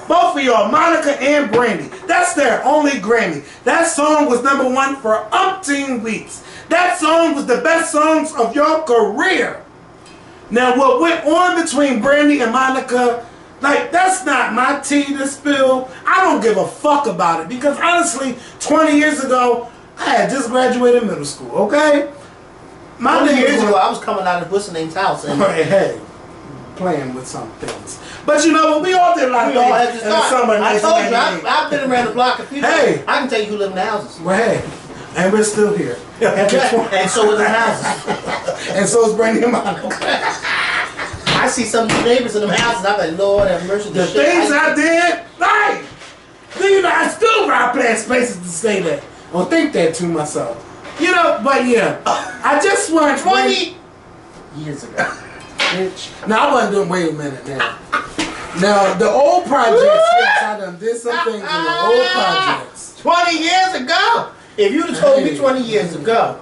Both of y'all, Monica and Brandy. That's their only Grammy. That song was #1 for umpteen weeks. That song was the best songs of your career. Now, what went on between Brandy and Monica, like, that's not my tea to spill. I don't give a fuck about it because, honestly, 20 years ago, I had just graduated middle school, okay? 20 years ago, I was coming out of what's the name's house. And hey, playing with some things. But you know what? We all did a lot of things in the summer. I told you, I've been around the block a few times. Hey. I can tell you who live in the houses. Well, hey, and we're still here. And so is the houses. And so is Brandy and Monica. I see some neighbors in them houses. I'm like, Lord have mercy. The things I did, right? You know, I still ride past spaces to say that. Or think that to myself. You know, but yeah. I just want 20 years ago. Bitch. Now I wasn't doing. Wait a minute now. Now the old projects. Yes, I done did some things in the old projects. 20 years ago. If you'd have told me 20 years ago,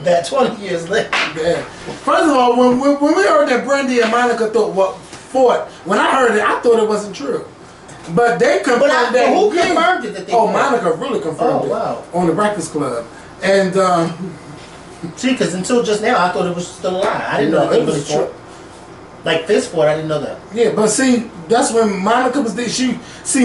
that 20 years later. Yeah. First of all, when we heard that Brandy and Monica fought, when I heard it, I thought it wasn't true. But they confirmed that. Who confirmed it? That they Monica really confirmed it on the Breakfast Club, and see, because until just now, I thought it was still a lie. I didn't know it was true. Like fist sport, I didn't know that. Yeah, but see, that's when Monica was there.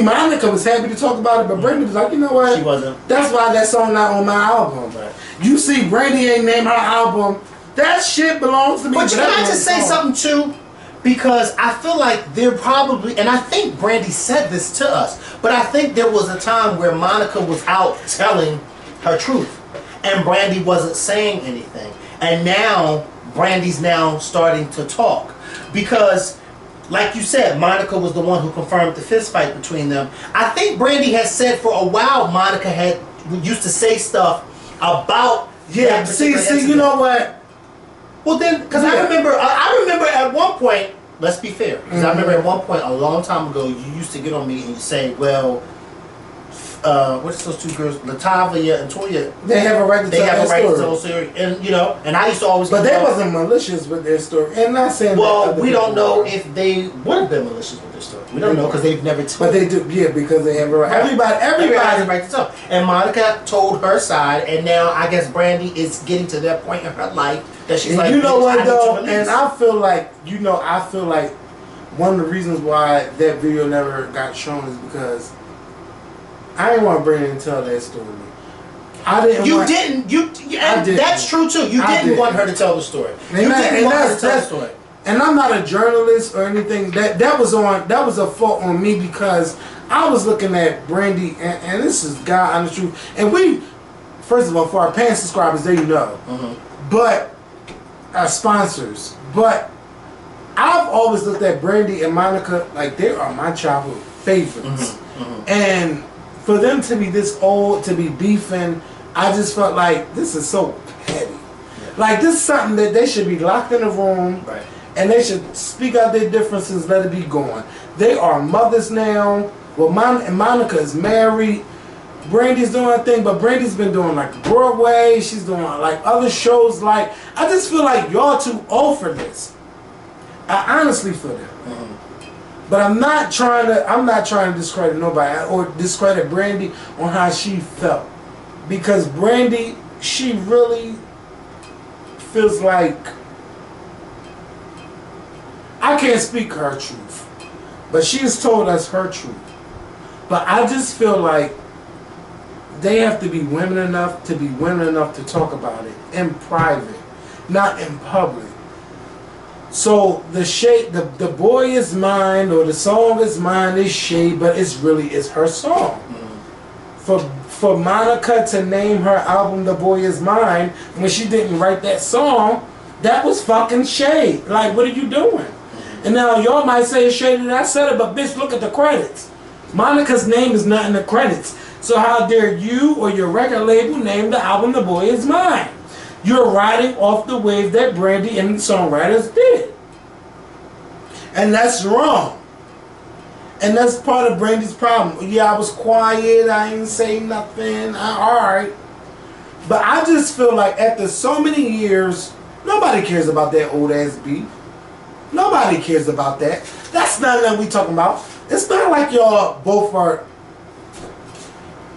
Monica was happy to talk about it, but Brandy was like, you know what? She wasn't. That's why that song not on my album. Right. You see, Brandy ain't named her album. That shit belongs to me. But can I just say something too? Because I feel like they're probably, and I think Brandy said this to us, but I think there was a time where Monica was out telling her truth, and Brandy wasn't saying anything. And now, Brandy's now starting to talk. Because, like you said, Monica was the one who confirmed the fist fight between them. I think Brandy has said for a while Monica used to say stuff about see, you know what? Well then, because I remember at one point, let's be fair, because I remember at one point a long time ago, you used to get on me and you say, well, what's those two girls, Latavia and Toya? They have a right to tell their story, and you know, and I used to always. But they wasn't malicious with their story, and not saying. Well, we don't know if they would have been malicious with their story. We don't know because they've never. But they do, yeah, because they have a right. Everybody has a right to tell. And Monica told her side, and now I guess Brandy is getting to that point in her life that she's like, you know what though, and I feel like one of the reasons why that video never got shown is because I didn't want Brandy to tell that story. I didn't. That's true too. You didn't want her to tell the story. You didn't want her to tell the story. And I'm not a journalist or anything. That was a fault on me because I was looking at Brandy, and this is God honest truth. And we, first of all, for our paying subscribers, they know. But our sponsors. But I've always looked at Brandy and Monica like they are my childhood favorites. And for them to be this old, to be beefing, I just felt like this is so petty. Like this is something that they should be locked in a room, and they should speak out their differences, let it be going. They are mothers now. Well, Monica is married. Brandy's doing her thing, but Brandy's been doing like Broadway. She's doing like other shows. Like I just feel like y'all too old for this. I honestly feel that. But I'm not trying to discredit nobody or discredit Brandy on how she felt. Because Brandy, she really feels like, I can't speak her truth, but she has told us her truth. But I just feel like they have to be women enough to talk about it in private, not in public. So the boy is mine, or the song is mine, is Shady, but it's her song. For Monica to name her album "The Boy Is Mine" when she didn't write that song, that was fucking shade. Like, what are you doing? And now y'all might say it's shady that I said it, but bitch, look at the credits. Monica's name is not in the credits. So how dare you or your record label name the album "The Boy Is Mine"? You're riding off the wave that Brandy and the songwriters did. And that's wrong. And that's part of Brandy's problem. Yeah, I was quiet, I didn't say nothing, alright. But I just feel like after so many years, nobody cares about that old ass beef. Nobody cares about that. That's not what we talking about. It's not like y'all both are...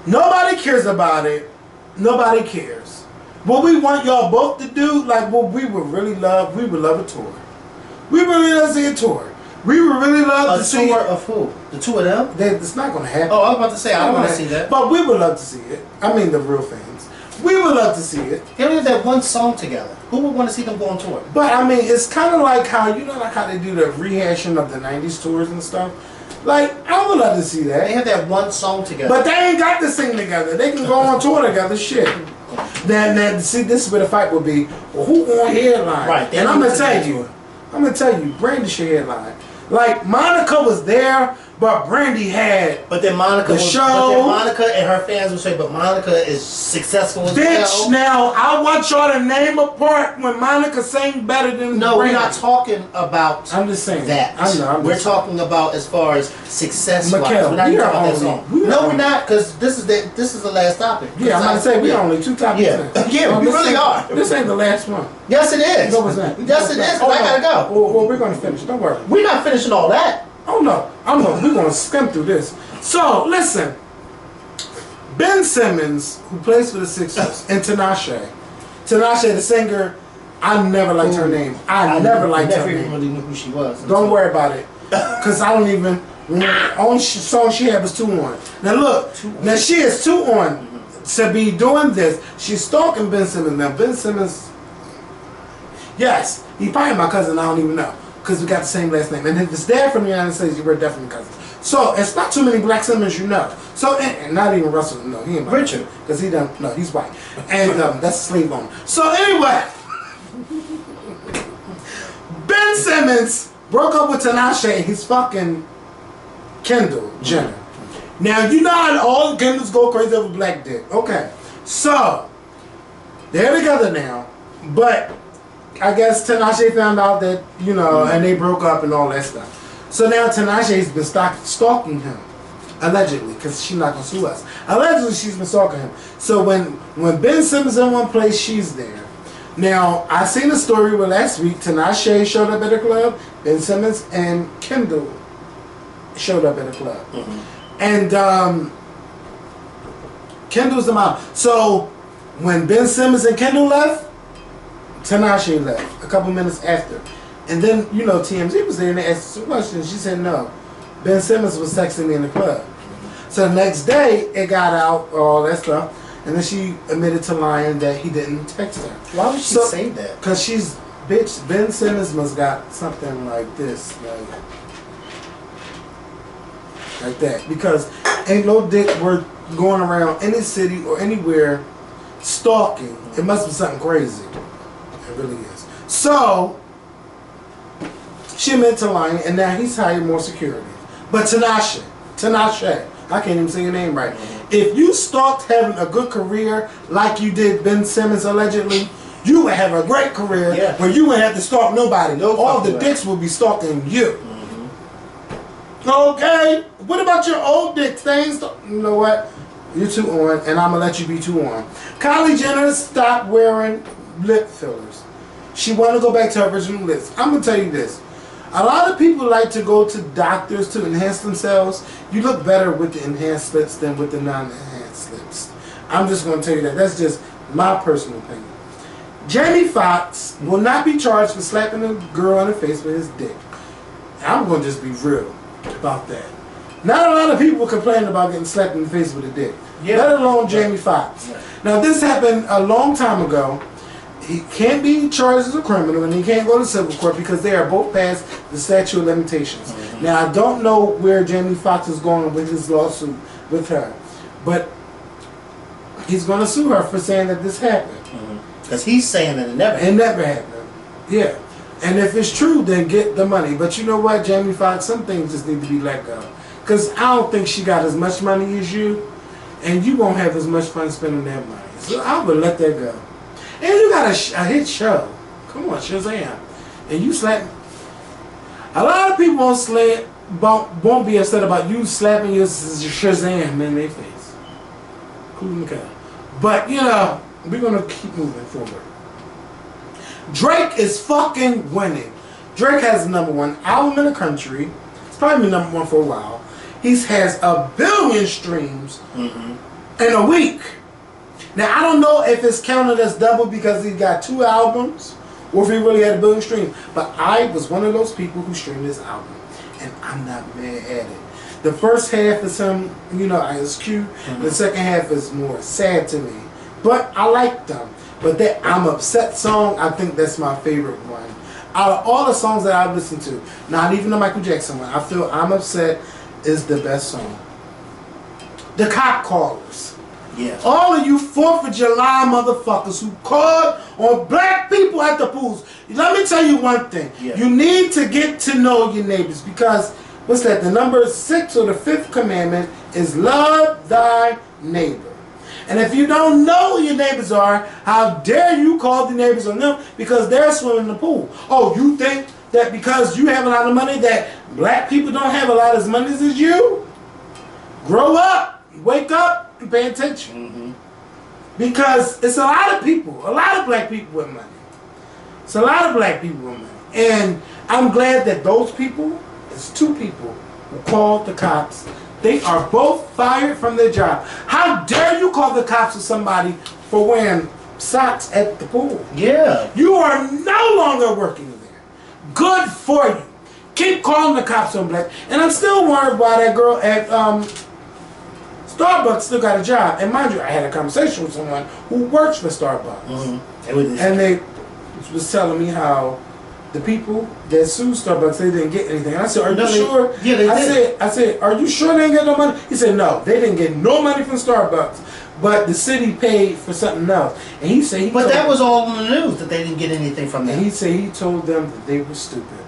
Nobody cares about it. Nobody cares. What we want y'all both to do, like what we would really love, we would love a tour. We would really love to see a tour. We would really love to see... A tour of who? The two of them? It's not going to happen. Oh, I was about to say, I don't want to see that. But we would love to see it. I mean, the real fans. We would love to see it. They only have that one song together. Who would want to see them go on tour? But, I mean, it's kind of like how, you know, like how they do the rehashing of the 90s tours and stuff? Like, I would love to see that. They have that one song together. But they ain't got to sing together. They can go on tour together. Shit. Then, see, this is where the fight would be. Well, who on headline? Right. And I'm going to tell you, Brandy should headline. Like, Monica was there, but Brandy had But then Monica and her fans would say, but Monica is successful as well. Bitch, now, I want y'all to name a part when Monica sang better than No, Brandy. we're not talking about I'm just saying that. I know, we're talking about as far as success-wise. Mikhail, We're not we talking are about that only- song. we are No, we're only- not, because this is the last topic. Yeah, I'm going to say we only 2 topics Yeah. in. Yeah, we really are. This ain't the last one. Yes, it is. What was that? Yes, it is, because I gotta go. Well, we're going to finish. Don't worry. We're not finishing all that. Oh no, we're gonna skim through this. So listen, Ben Simmons, who plays for the Sixers, and Tinashe, the singer, I never liked her name. I never liked her Never even name. really knew who she was. Don't worry about it, cause I don't even remember. Only song she had was 2 on. Now look, now she is 2 on to be doing this. She's stalking Ben Simmons. Now Ben Simmons, yes, he probably my cousin. I don't even know. Because we got the same last name. And if it's dad from the United States, you were definitely cousins. So, it's not too many black Simmons you know. So, and not even Russell, no, he ain't black. Richard. Because he done, no, he's white. And that's a slave owner. So, anyway. Ben Simmons broke up with Tinashe and he's fucking Kendall Jenner. Now, you know how all Kendalls go crazy over black dick. Okay. So, they're together now. But... I guess Tinashe found out that, you know, and they broke up and all that stuff. So now Tinashe's been stalking him. Allegedly, because she's not going to sue us. Allegedly, she's been stalking him. So when Ben Simmons in one place, she's there. Now, I seen a story where last week Tinashe showed up at a club, Ben Simmons and Kendall showed up at a club. And Kendall's the mom. So when Ben Simmons and Kendall left, Tinashe left a couple minutes after. And then, you know, TMZ was there and they asked some questions. She said no. Ben Simmons was texting me in the club. So the next day, it got out, all that stuff. And then she admitted to lying that he didn't text her. Why would she say that? Because she's, bitch, Ben Simmons must got something like this. Like that. Because ain't no dick worth going around any city or anywhere stalking. It must be something crazy. It really is. So, she admitted to lying, and now he's hired more security. But Tinashe, I can't even say your name right. If you stalked having a good career like you did Ben Simmons allegedly, you would have a great career where you wouldn't have to stalk nobody. All the dicks will be stalking you. Okay? What about your old dick things? You know what? You're 2 on, and I'm going to let you be 2 on. Kylie Jenner stopped wearing lip fillers. She wanted to go back to her original lips. I'm going to tell you this. A lot of people like to go to doctors to enhance themselves. You look better with the enhanced lips than with the non-enhanced lips. I'm just going to tell you that. That's just my personal opinion. Jamie Foxx will not be charged for slapping a girl on the face with his dick. I'm going to just be real about that. Not a lot of people complain about getting slapped in the face with a dick. Yeah. Let alone Jamie Foxx. Yeah. Now, this happened a long time ago. He can't be charged as a criminal, and he can't go to civil court because they are both past the statute of limitations. Mm-hmm. Now, I don't know where Jamie Foxx is going with his lawsuit with her, but he's going to sue her for saying that this happened. Because he's saying that it never happened. It never happened. Yeah. And if it's true, then get the money. But you know what, Jamie Foxx, some things just need to be let go. Because I don't think she got as much money as you, and you won't have as much fun spending that money. So I would let that go. And you got a hit show. Come on, Shazam. And you slap. A lot of people won't be upset about you slapping your Shazam in their face. Cool. But, you know, we're going to keep moving forward. Drake is fucking winning. Drake has the #1 album in the country. It's probably been #1 for a while. He has 1 billion streams in a week. Now, I don't know if it's counted as double because he got 2 albums or if he really had 1 billion streams. But I was one of those people who streamed this album. And I'm not mad at it. The first half is him, you know, it's cute. The second half is more sad to me. But I like them. But that I'm Upset song, I think that's my favorite one. Out of all the songs that I've listened to, not even the Michael Jackson one, I feel I'm Upset is the best song. The Cop Callers. Yeah. All of you 4th of July motherfuckers who called on black people at the pools. Let me tell you one thing. Yeah. You need to get to know your neighbors because, what's that, the number 6 or the 5th commandment is love thy neighbor. And if you don't know who your neighbors are, how dare you call the neighbors on them because they're swimming in the pool. Oh, you think that because you have a lot of money that black people don't have a lot as money as you? Grow up, wake up, and pay attention. Because it's a lot of people, a lot of black people with money. It's a lot of black people with money. And I'm glad that those people, it's 2 people who called the cops. They are both fired from their job. How dare you call the cops on somebody for wearing socks at the pool? Yeah. You are no longer working there. Good for you. Keep calling the cops on black. And I'm still worried why that girl at Starbucks still got a job. And mind you, I had a conversation with someone who works for Starbucks. And they was telling me how the people that sued Starbucks, they didn't get anything. I said, are you sure? Yeah, they did. I said, are you sure they didn't get no money? He said, no, they didn't get no money from Starbucks. But the city paid for something else. And he said But that was all in the news, that they didn't get anything from them. And he said he told them that they were stupid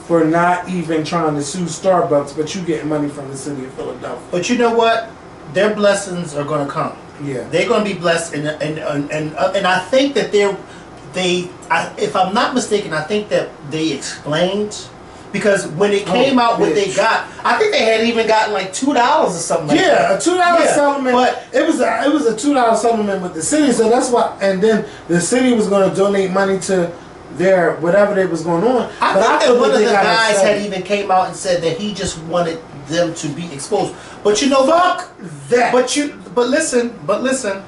for not even trying to sue Starbucks, but you getting money from the city of Philadelphia. But you know what? Their blessings are going to come. Yeah. They're going to be blessed. And I think that if I'm not mistaken, I think that they explained, because when it came out, what they got, I think they had even gotten like $2 or something like that. Yeah, a $2 settlement. But it was a $2 settlement with the city, so that's why. And then the city was going to donate money to their whatever they was going on. I think that one of the guys had even came out and said that he just wanted them to be exposed. But you know, fuck that. But listen.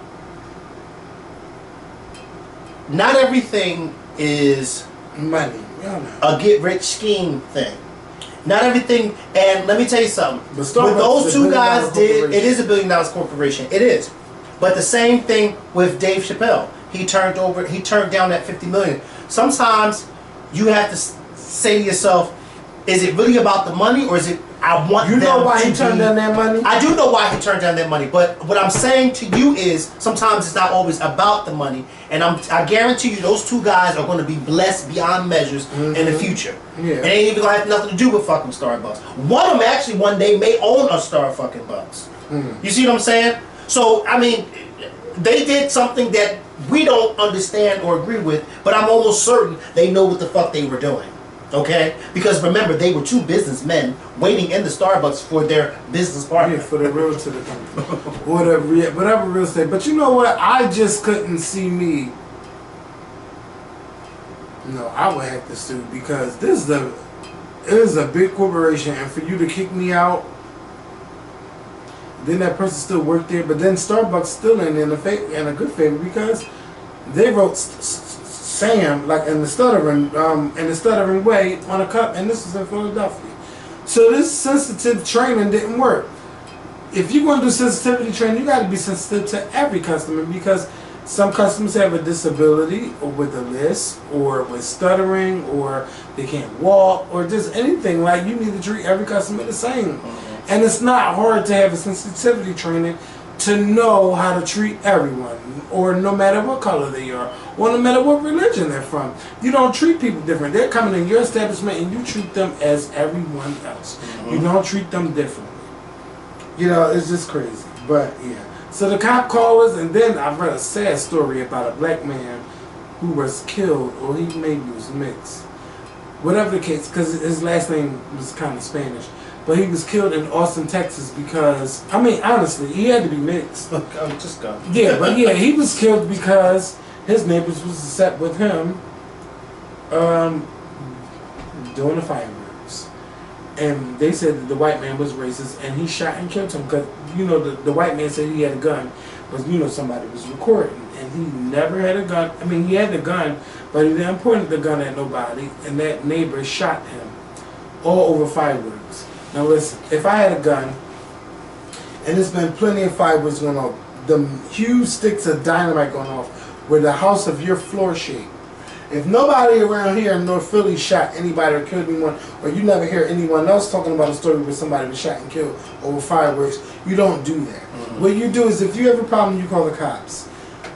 Not everything is money. A get-rich scheme thing. Not everything, and let me tell you something. What those 2 guys did, it is $1 billion corporation. It is. But the same thing with Dave Chappelle. He turned down that $50 million. Sometimes you have to say to yourself, is it really about the money, or is it I want you know why he turned down that money? I do know why he turned down that money, but what I'm saying to you is sometimes it's not always about the money, and I guarantee you those 2 guys are going to be blessed beyond measures in the future. Yeah. It ain't even going to have nothing to do with fucking Starbucks. One of them actually one day may own a Starbucks. You see what I'm saying? So, I mean, they did something that we don't understand or agree with, but I'm almost certain they know what the fuck they were doing. Okay? Because remember, they were 2 businessmen waiting in the Starbucks for their business partner. Yeah, for the realtor to come. Whatever real estate. But you know what? I just couldn't see me. No, I would have to sue because this is a big corporation, and for you to kick me out, then that person still worked there, but then Starbucks still ain't in a good favor because they wrote Sam like in the stuttering way on a cup, and this is in Philadelphia. So this sensitive training didn't work. If you're going to do sensitivity training, you got to be sensitive to every customer, because some customers have a disability or with a lisp or with stuttering or they can't walk or just anything. Like, you need to treat every customer the same. And it's not hard to have a sensitivity training to know how to treat everyone, or no matter what color they are, or no matter what religion they're from. You don't treat people different. They're coming in your establishment and you treat them as everyone else. You don't treat them differently. You know, it's just crazy. But yeah. So the cop called us, and then I read a sad story about a black man who was killed, or he maybe was mixed. Whatever the case, because his last name was kind of Spanish. But he was killed in Austin, Texas because, I mean, honestly, he had to be mixed. Just go. Yeah, but yeah, he was killed because his neighbors was upset with him doing the fireworks. And they said that the white man was racist, and he shot and killed him because, you know, the white man said he had a gun, but, you know, somebody was recording. And he never had a gun. I mean, he had the gun, but he didn't point the gun at nobody, and that neighbor shot him all over fireworks. Now listen, if I had a gun, and there's been plenty of fireworks going off, the huge sticks of dynamite going off, where the house of your floor shake. If nobody around here in North Philly shot anybody or killed anyone, or you never hear anyone else talking about a story where somebody was shot and killed over fireworks, you don't do that. What you do is, if you have a problem, you call the cops.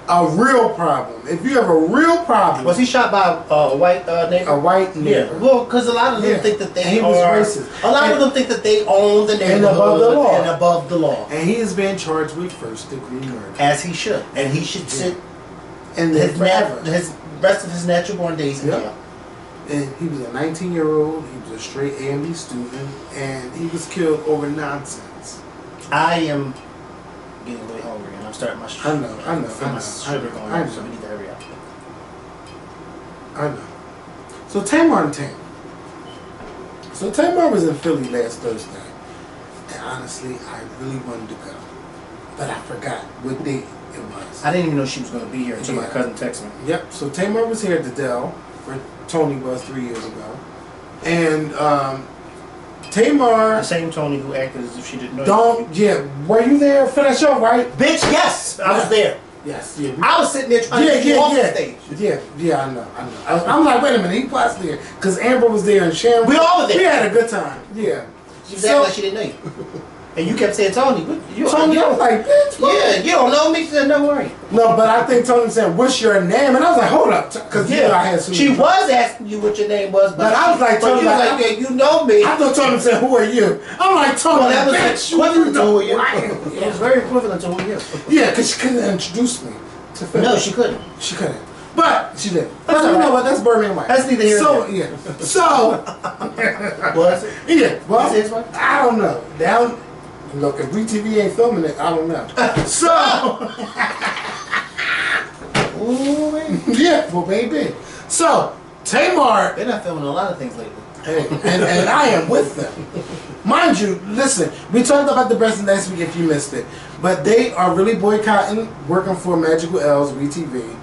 A real problem. If you have a real problem. Was he shot by a white neighbor? A white neighbor. Yeah. Well, because a lot of them think that they was racist. A lot of them think that they own the neighborhood and above the law. And above the law. And he is being charged with first-degree murder. As he should. And he should sit and his rest of his natural-born days in jail. And he was a 19-year-old. He was a straight A&B student, and he was killed over nonsense. I am getting really hungry, and I'm starting my sugar. I know. Sugar going up, so we need to hurry up. I know. So Tamar and Tank. So Tamar was in Philly last Thursday, and honestly, I really wanted to go, but I forgot what date it was. I didn't even know she was going to be here until my cousin texted me. Yep. So Tamar was here at the Dell, where Tony was 3 years ago, and Tamar. The same Tony who acted as if she didn't know. Were you there for that show, right? Bitch, yes, I was there. Yes, yeah. I was sitting there trying to get off the stage. Yeah, I know. I'm like, wait a minute, he was there. Because Amber was there and Sharon. We all were there. We had a good time. Yeah. She was acting like she didn't know you. And you kept saying, Tony, Tony, I was like, bitch, what? Yeah, you don't know me? She said, no worry. No, but I think Tony said, what's your name? And I was like, hold up. Because you know I had some. She was asking you what your name was, but I was like, Tony, yeah, you know me. I thought Tony said, who are you? I'm like, Tony, that was bitch, equivalent to who you are. Yeah. It was very equivalent to who you are. Yeah, because she couldn't introduce me to Philly. No, she couldn't. She couldn't. But she did. But you know what? That's Birmingham White. That's neither here nor there. Yeah. So. Was it? Yeah. Well, is it? I don't know. Look, if WeTV ain't filming it, I don't know. So. Ooh, yeah. Well, baby. So Tamar. They're not filming a lot of things lately. Hey, and I am with them. Mind you, listen, we talked about the Braxton last week if you missed it, but they are really boycotting working for Magical L's WeTV,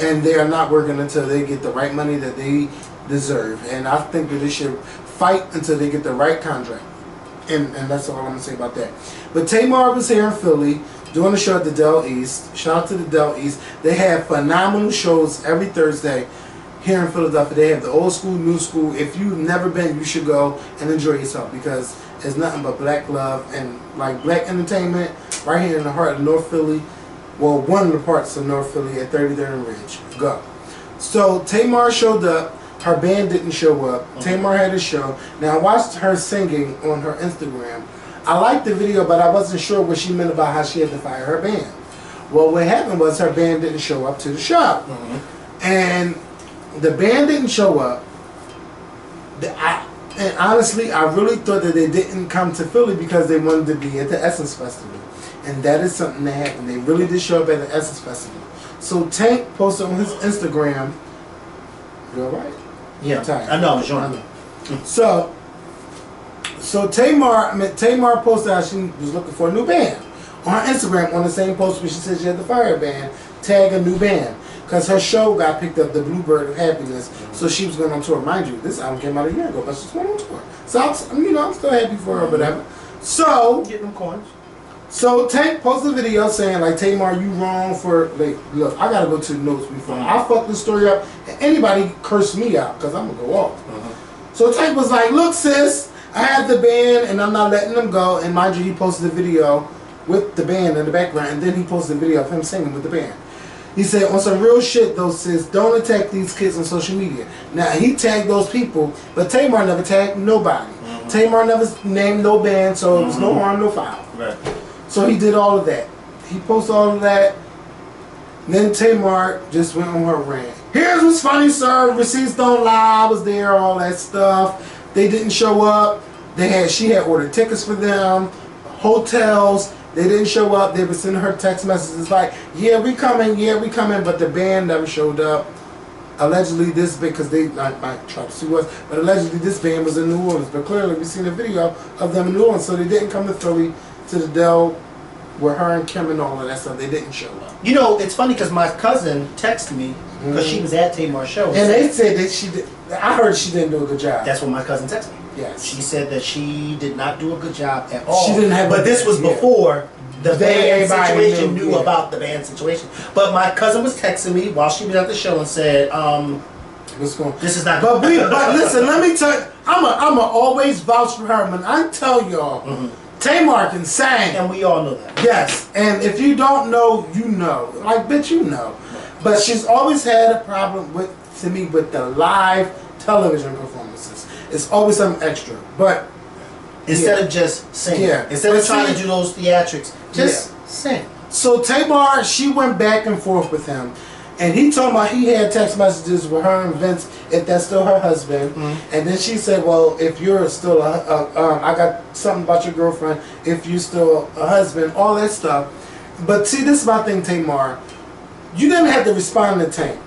and they are not working until they get the right money that they deserve. And I think that they should fight until they get the right contract. And that's all I'm going to say about that. But Tamar was here in Philly doing a show at the Dell East. Shout out to the Dell East. They have phenomenal shows every Thursday here in Philadelphia. They have the old school, new school. If you've never been, you should go and enjoy yourself, because it's nothing but black love and like black entertainment right here in the heart of North Philly. Well, one of the parts of North Philly at 33rd and Ridge. Go. So Tamar showed up. Her band didn't show up. Tamar had a show. Now I watched her singing on her Instagram. I liked the video, but I wasn't sure what she meant about how she had to fire her band. Well, what happened was her band didn't show up to the show. And the band didn't show up. And honestly, I really thought that they didn't come to Philly because they wanted to be at the Essence Festival. And that is something that happened. They really did show up at the Essence Festival. So Tank posted on his Instagram. You alright? Yeah, I know, I was showing. So Tamar posted how she was looking for a new band on her Instagram, on the same post where she said she had to fire a band, tag a new band. because her show got picked up, the Bluebird of Happiness. So she was going on tour. Mind you, this album came out a year ago, but she's going on tour. So I'm still happy for her, whatever. So getting them coins. So Tank posted a video saying like, Tamar, you wrong for like, look, I gotta go to the notes before I fuck this story up. And anybody curse me out because I'm gonna go off. So Tank was like, look, sis, I have the band and I'm not letting them go. And mind you, he posted a video with the band in the background, and then he posted a video of him singing with the band. He said, on some real shit though, sis, don't attack these kids on social media. Now, he tagged those people, but Tamar never tagged nobody. Tamar never named no band, so it was no harm, no foul. Right. So he did all of that. He posted all of that. Then Tamar just went on her rant. Here's what's funny, sir. Receipts don't lie. I was there, all that stuff. They didn't show up. She had ordered tickets for them, hotels. They didn't show up. They were sending her text messages like, yeah, we coming, but the band never showed up. Allegedly this band, because they might try to sue us, but allegedly this band was in New Orleans. But clearly we seen a video of them in New Orleans, so they didn't come to Philly to the Dell with her and Kim and all of that stuff. They didn't show up. You know, it's funny because my cousin texted me because she was at Tamar's show. And they said that she did. I heard she didn't do a good job. That's what my cousin texted me. Yes. She said that she did not do a good job at all. She didn't have. But this was before the band situation knew yeah. about the band situation. But my cousin was texting me while she was at the show and said, what's going on? This is not. But listen, let me tell you, I'ma always vouch for her. When I tell y'all, Tamar can sing, and we all know that. Yes, and if you don't know, you know. Like, bitch, you know. But she's always had a problem with the live television performances. It's always something extra. But instead of just singing, instead of trying to do those theatrics, just sing. So Tamar, she went back and forth with him. And he told me he had text messages with her and Vince, if that's still her husband. And then she said, well, if you're still I got something about your girlfriend, if you're still a husband, all that stuff. But see, this is my thing, Tamar. You didn't have to respond to Tank.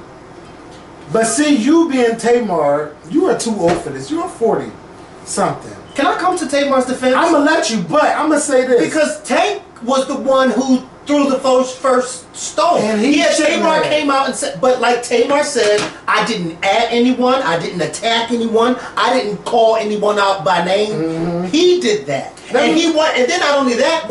But see, you being Tamar, you are too old for this. You're 40-something. Can I come to Tamar's defense? I'm going to let you, but I'm going to say this. Because Tank was the one who threw the first stone. And Tamar came out and said, but like Tamar said, I didn't add anyone, I didn't attack anyone, I didn't call anyone out by name. He did that. And then not only that,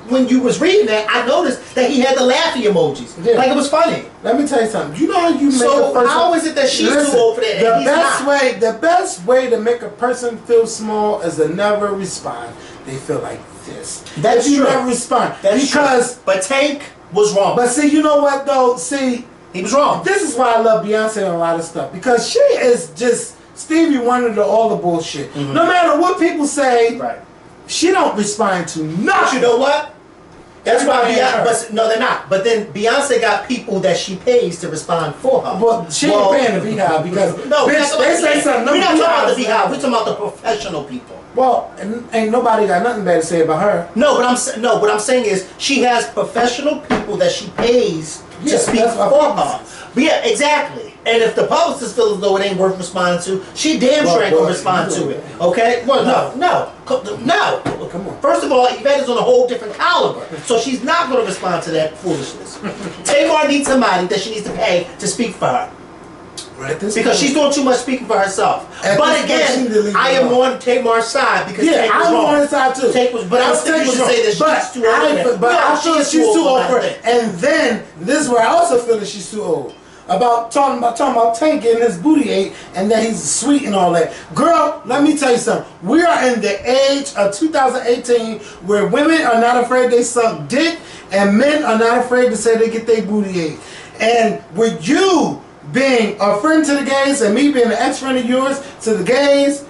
when you was reading that, I noticed that he had the laughy emojis. Yeah. Like it was funny. Let me tell you something. You know how you make a person... how is it that she's too old for that? The best way to make a person feel small is to never respond. They feel like this. That's true. You never respond. That's because true. But Tank was wrong. But see, you know what though? See, he was wrong. This is why I love Beyonce and a lot of stuff, because she is just Stevie Wonder to all the bullshit. No matter what people say, she don't respond to nothing. But you know what? That's why Beyonce. But no, they're not. But then Beyonce got people that she pays to respond for her. Well, she ain't paying the Beehive because they say something. We're not talking about the Beehive. We're talking about the professional people. Well, ain't nobody got nothing bad to say about her. No, what I'm saying is she has professional people that she pays to speak for her. But yeah, exactly. And if the publicist feels as though it ain't worth responding to, she damn sure ain't gonna respond to it. Okay? Well, no. Come on. First of all, Yvette is on a whole different caliber, so she's not gonna respond to that foolishness. Tamar needs somebody that she needs to pay to speak for her. Because she's doing too much speaking for herself. But again, I am on Tamar's side because Tank was wrong. I'm on her side too. But I don't think you should say that she's too old. But I feel she's too old for it. And then this is where I also feel that she's too old. Talking about Tank getting his booty ate and that he's sweet and all that. Girl, let me tell you something. We are in the age of 2018 where women are not afraid they suck dick and men are not afraid to say they get their booty ate. And with you being a friend to the gays and me being an ex-friend of yours to the gays,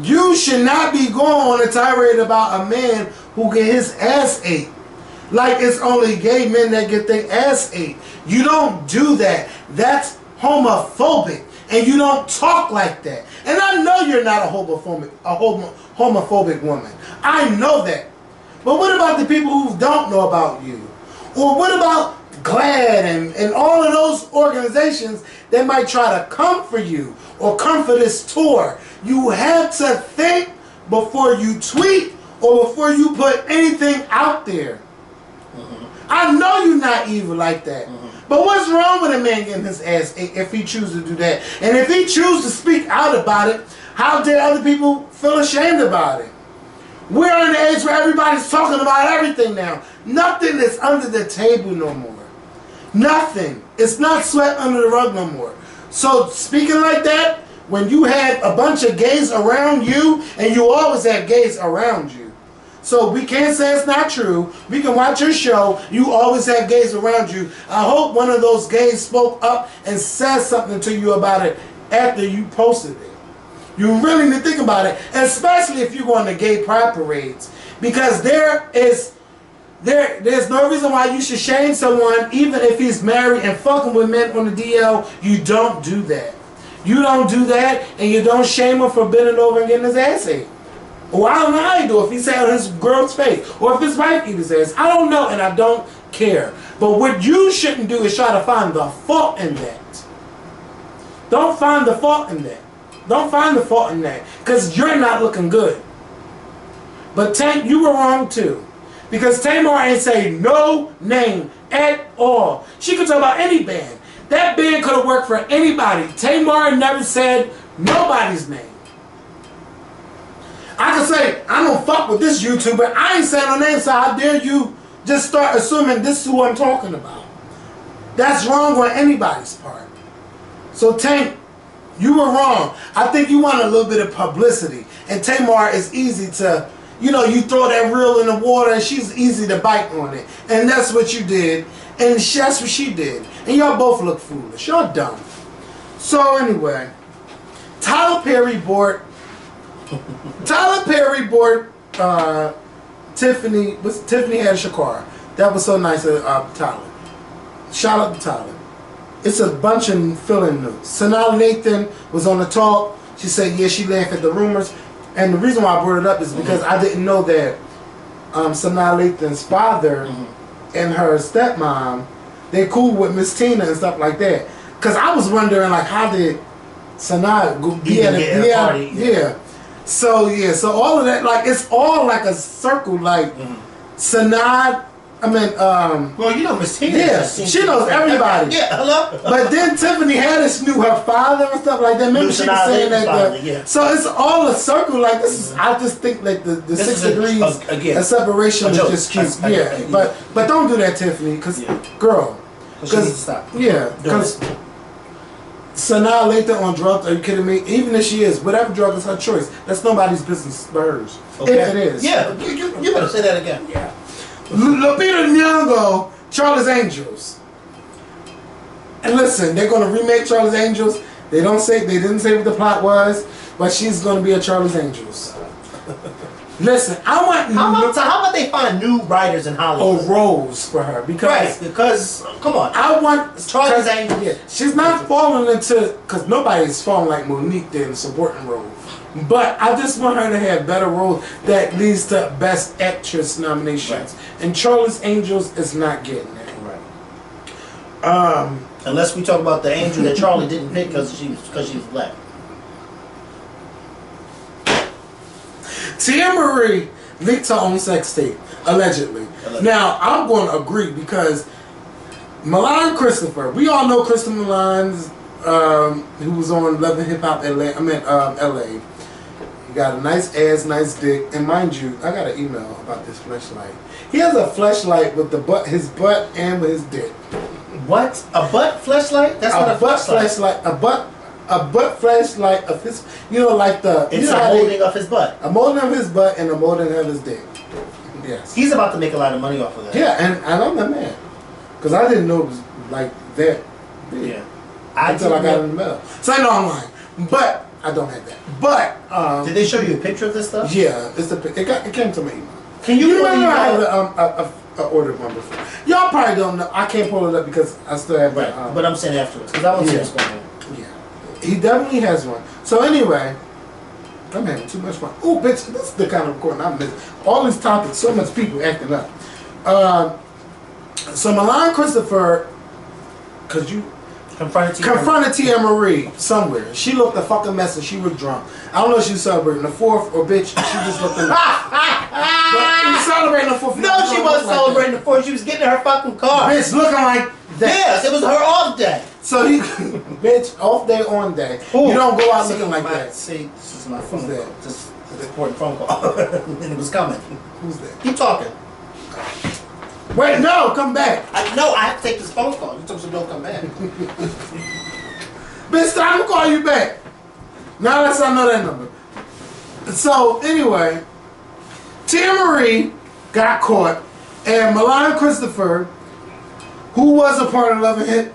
you should not be going on a tirade about a man who get his ass ate. Like it's only gay men that get their ass ate. You don't do that. That's homophobic. And you don't talk like that. And I know you're not a homophobic woman. I know that. But what about the people who don't know about you? Or what about GLAAD and all of those organizations that might try to come for you or come for this tour? You have to think before you tweet or before you put anything out there. I know you're not evil like that. But what's wrong with a man getting his ass ate if he chooses to do that? And if he chooses to speak out about it, how dare other people feel ashamed about it? We're in the age where everybody's talking about everything now. Nothing is under the table no more. Nothing. It's not swept under the rug no more. So speaking like that, when you have a bunch of gays around you, and you always have gays around you. So we can't say it's not true. We can watch your show. You always have gays around you. I hope one of those gays spoke up and said something to you about it after you posted it. You really need to think about it, especially if you're going to gay pride parades, because there's no reason why you should shame someone, even if he's married and fucking with men on the DL. You don't do that. You don't do that, and you don't shame him for bending over and getting his ass ate. Well, I don't know how you do it, if he sat on his girl's face, or if his wife eat his ass. I don't know, and I don't care. But what you shouldn't do is try to find the fault in that. Don't find the fault in that. Don't find the fault in that, because you're not looking good. But Tank, you were wrong too, because Tamar ain't say no name at all. She could talk about any band. That band could have worked for anybody. Tamar never said nobody's name. I could say, I don't fuck with this YouTuber. I ain't saying no name, so how dare you just start assuming this is who I'm talking about. That's wrong on anybody's part. So Tank, you were wrong. I think you want a little bit of publicity. And Tamar is easy to, you know, you throw that reel in the water and she's easy to bite on it. And that's what you did. And that's what she did. And y'all both look foolish. Y'all dumb. So anyway, Tyler Perry bought Tiffany. Tiffany had a Shakara. That was so nice of Tyler. Shout out to Tyler. It's a bunch of filling news. Sanaa Lathan was on the talk. She said, yeah, she laughed at the rumors. And the reason why I brought it up is because I didn't know that Sanaa Lathan's father and her stepmom, they cool with Miss Tina and stuff like that. Because I was wondering, like, how did Sanaa be at a party? Yeah. So all of that, like, it's all like a circle, like Sanaa. Well, you know Miss Tina. Yeah, she knows everybody. Yeah, hello. But then Tiffany Haddish knew her father and stuff like that. Remember she was saying that. So it's all a circle. Like this is. I just think like the 6 degrees of separation is just cute. Yeah, but don't do that, Tiffany, because girl, because because Sanaa Lathan on drugs. Are you kidding me? Even if she is, whatever drug is her choice. That's nobody's business but hers. Okay. If it is. Yeah, you better say that again. Yeah. Lupita Nyong'o, Charlie's Angels. And listen, they're gonna remake Charlie's Angels. They didn't say what the plot was, but she's gonna be a Charlie's Angels. Listen, I want. How about they find new writers in Hollywood? Or roles for her because come on, I want Charlie's Angels. Yeah, she's not falling into because nobody's falling like Monique did in supporting role. But I just want her to have better roles that leads to Best Actress nominations. Right. And Charlie's Angels is not getting that. Right. Unless we talk about the angel that Charlie didn't pick because she was black. Teairra Mari leaked her own sex tape, allegedly. Now, I'm going to agree because Milan Christopher, we all know Kristen Milan's, who was on Love and Hip Hop LA. He got a nice ass, nice dick, and mind you, I got an email about this fleshlight. He has a fleshlight with his butt and with his dick. What? A butt fleshlight? That's not a butt fleshlight. A butt fleshlight of his, like the. It's a molding of his butt. A molding of his butt and a molding of his dick. Yes. He's about to make a lot of money off of that. Yeah, and I'm that man, because I didn't know it was like that big. Yeah. Until I got in the mail. So I know I'm lying, but. I don't have that. But did they show you a picture of this stuff? Yeah, it came to my email. Can you remember I had ordered one before? Y'all probably don't know. I can't pull it up because I still have right. But I'm saying afterwards because I want to see what's going on. Yeah, he definitely has one. So anyway, I'm having too much fun. Oh, bitch, this is the kind of recording I'm missing. All these topics, so much people acting up. So Milan Christopher, because you. Confronted Teairra Mari somewhere. She looked a fucking mess and she was drunk. I don't know if she was celebrating the 4th or bitch. She just looked in the But she was celebrating the 4th. No, she wasn't celebrating the 4th. She was getting in her fucking car. Bitch looking like Yes, it was her off day. So he, bitch, off day, on day. Ooh. You don't go out looking like that. See, this is my phone. Who's that? Just an important phone call. And it was coming. Who's that? Keep talking. Wait, no, come back. No, I have to take this phone call. You told me don't come back. Bitch, I'm gonna call you back. Now let's not know that number. So anyway, Teairra Mari got caught, and Milan Christopher, who was a part of the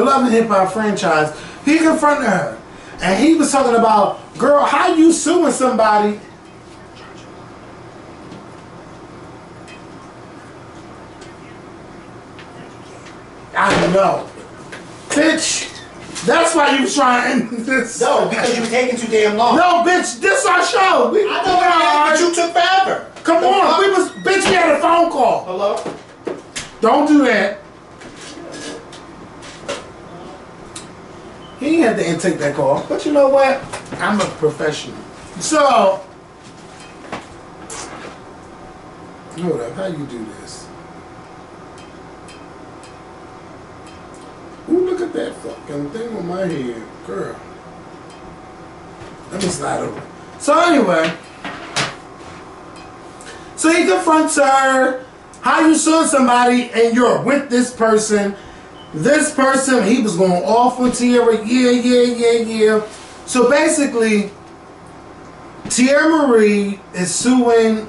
Love and Hip Hop franchise, he confronted her, and he was talking about, girl, how you suing somebody? I know, bitch. That's why you was trying this. No, because you were taking too damn long. No, bitch, this our show. I know what it is, but you took forever. Come on, bitch, we had a phone call. Hello? Don't do that. He had to take that call. But you know what? I'm a professional. So, hold up, how you do this? Ooh, look at that fucking thing on my head. Girl. Let me slide over. So anyway, so he confronts her. How you suing somebody and you're with this person? This person, he was going off on Teairra. Yeah. So basically, Teairra Mari is suing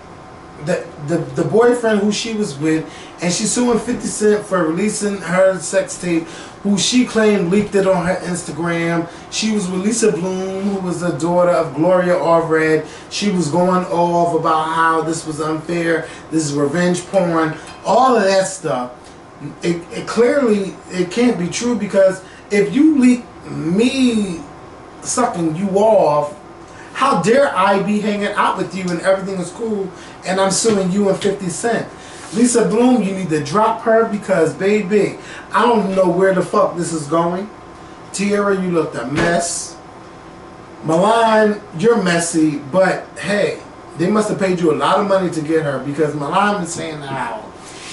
the boyfriend who she was with, and she's suing 50 Cent for releasing her sex tape, who she claimed leaked it on her Instagram. She was with Lisa Bloom, who was the daughter of Gloria Allred. She was going off about how this was unfair, this is revenge porn, all of that stuff. It clearly, it can't be true, because if you leak me sucking you off, how dare I be hanging out with you and everything is cool, and I'm suing you and 50 Cent? Lisa Bloom, you need to drop her, because, baby, I don't know where the fuck this is going. Teairra, you looked a mess. Milan, you're messy, but hey, they must have paid you a lot of money to get her, because Milan was saying how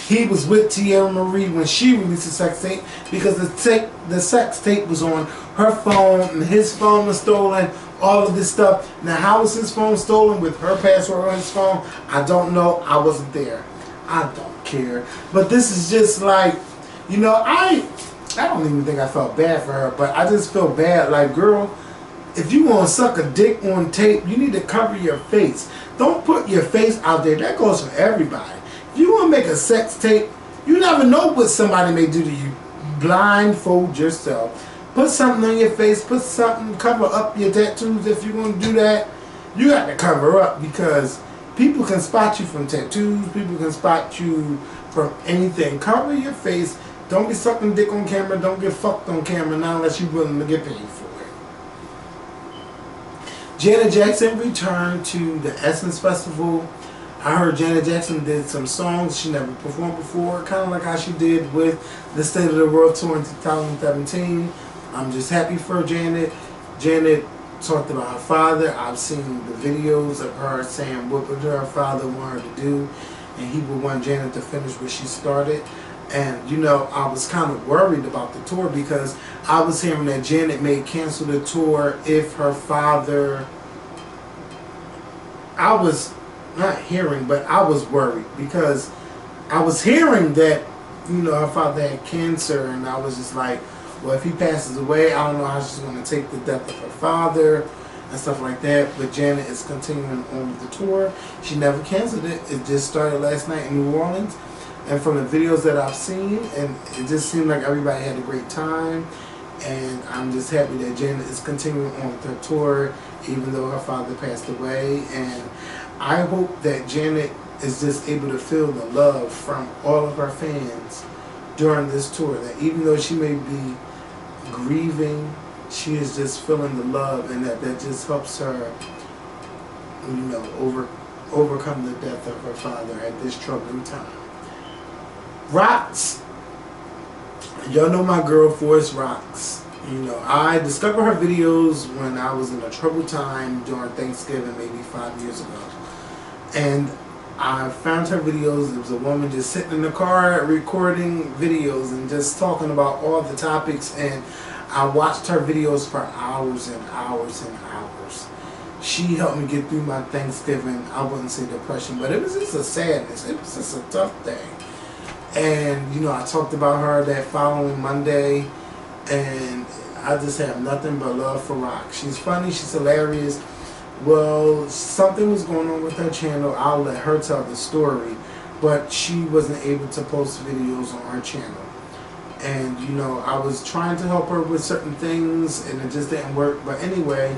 he was with Teairra Mari when she released the sex tape, because the sex tape was on her phone and his phone was stolen, all of this stuff. Now, how was his phone stolen with her password on his phone? I don't know. I wasn't there. I don't care. But this is just like, you know, I don't even think I felt bad for her, but I just feel bad. Like, girl, if you want to suck a dick on tape, you need to cover your face. Don't put your face out there. That goes for everybody. If you want to make a sex tape, you never know what somebody may do to you. Blindfold yourself. Put something on your face. Put something, cover up your tattoos. If you want to do that, you got to cover up, because people can spot you from tattoos. People can spot you from anything. Cover your face. Don't be sucking dick on camera. Don't get fucked on camera, not unless you're willing to get paid for it. Janet Jackson returned to the Essence Festival. I heard Janet Jackson did some songs she never performed before, kind of like how she did with the State of the World Tour in 2017. I'm just happy for Janet. Janet talked about her father. I've seen the videos of her saying what would her father want her to do, and he would want Janet to finish what she started. And, you know, I was kind of worried about the tour, because I was hearing that Janet may cancel the tour if her father... I was not hearing, but I was worried, because I was hearing that, you know, her father had cancer, and I was just like, well, if he passes away, I don't know how she's going to take the death of her father and stuff like that. But Janet is continuing on with the tour. She never canceled it. It just started last night in New Orleans. And from the videos that I've seen, and it just seemed like everybody had a great time. And I'm just happy that Janet is continuing on with her tour, even though her father passed away. And I hope that Janet is just able to feel the love from all of her fans during this tour. That even though she may be grieving, she is just feeling the love, and that just helps her, you know, overcome the death of her father at this troubling time. Rocks. Y'all know my girl Forest Rocks. You know, I discovered her videos when I was in a troubled time during Thanksgiving, maybe 5 years ago. And I found her videos. There was a woman just sitting in the car recording videos and just talking about all the topics, and I watched her videos for hours and hours and hours. She helped me get through my Thanksgiving, I wouldn't say depression, but it was just a sadness. It was just a tough thing. And, you know, I talked about her that following Monday, and I just have nothing but love for Rock. She's funny, she's hilarious. Well, something was going on with her channel. I'll let her tell the story, but she wasn't able to post videos on her channel. And, you know, I was trying to help her with certain things, and it just didn't work. But anyway,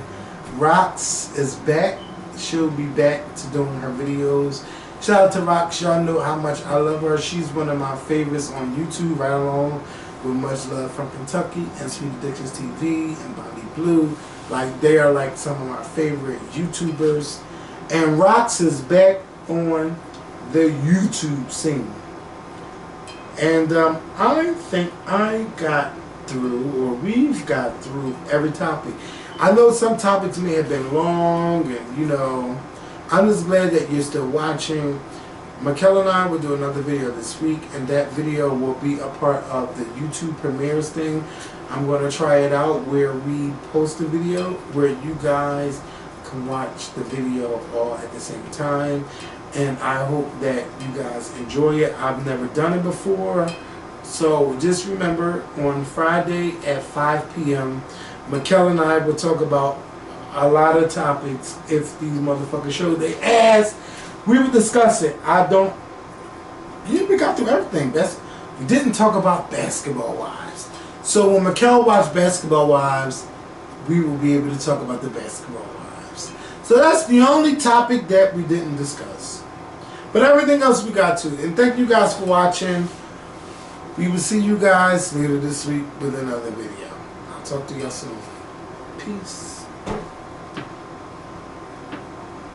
Rox is back. She'll be back to doing her videos. Shout out to Rox. Y'all know how much I love her. She's one of my favorites on YouTube, right along with Much Love from Kentucky and Sweet Addictions TV and Bobby Blue. Like, they are like some of my favorite YouTubers. And Rox is back on the YouTube scene. And I think I got through, or we've got through every topic. I know some topics may have been long, and you know, I'm just glad that you're still watching. Mikkel and I will do another video this week, and that video will be a part of the YouTube premieres thing. I'm going to try it out where we post the video, where you guys can watch the video all at the same time. And I hope that you guys enjoy it. I've never done it before. So just remember, on Friday at 5 p.m., Mikkel and I will talk about a lot of topics. If these motherfuckers show they ass, we will discuss it. We got through everything. We didn't talk about Basketball Wives. So when Mikkel watched Basketball Wives, we will be able to talk about the Basketball Wives. So that's the only topic that we didn't discuss. But everything else we got to. And thank you guys for watching. We will see you guys later this week with another video. I'll talk to y'all soon. Peace.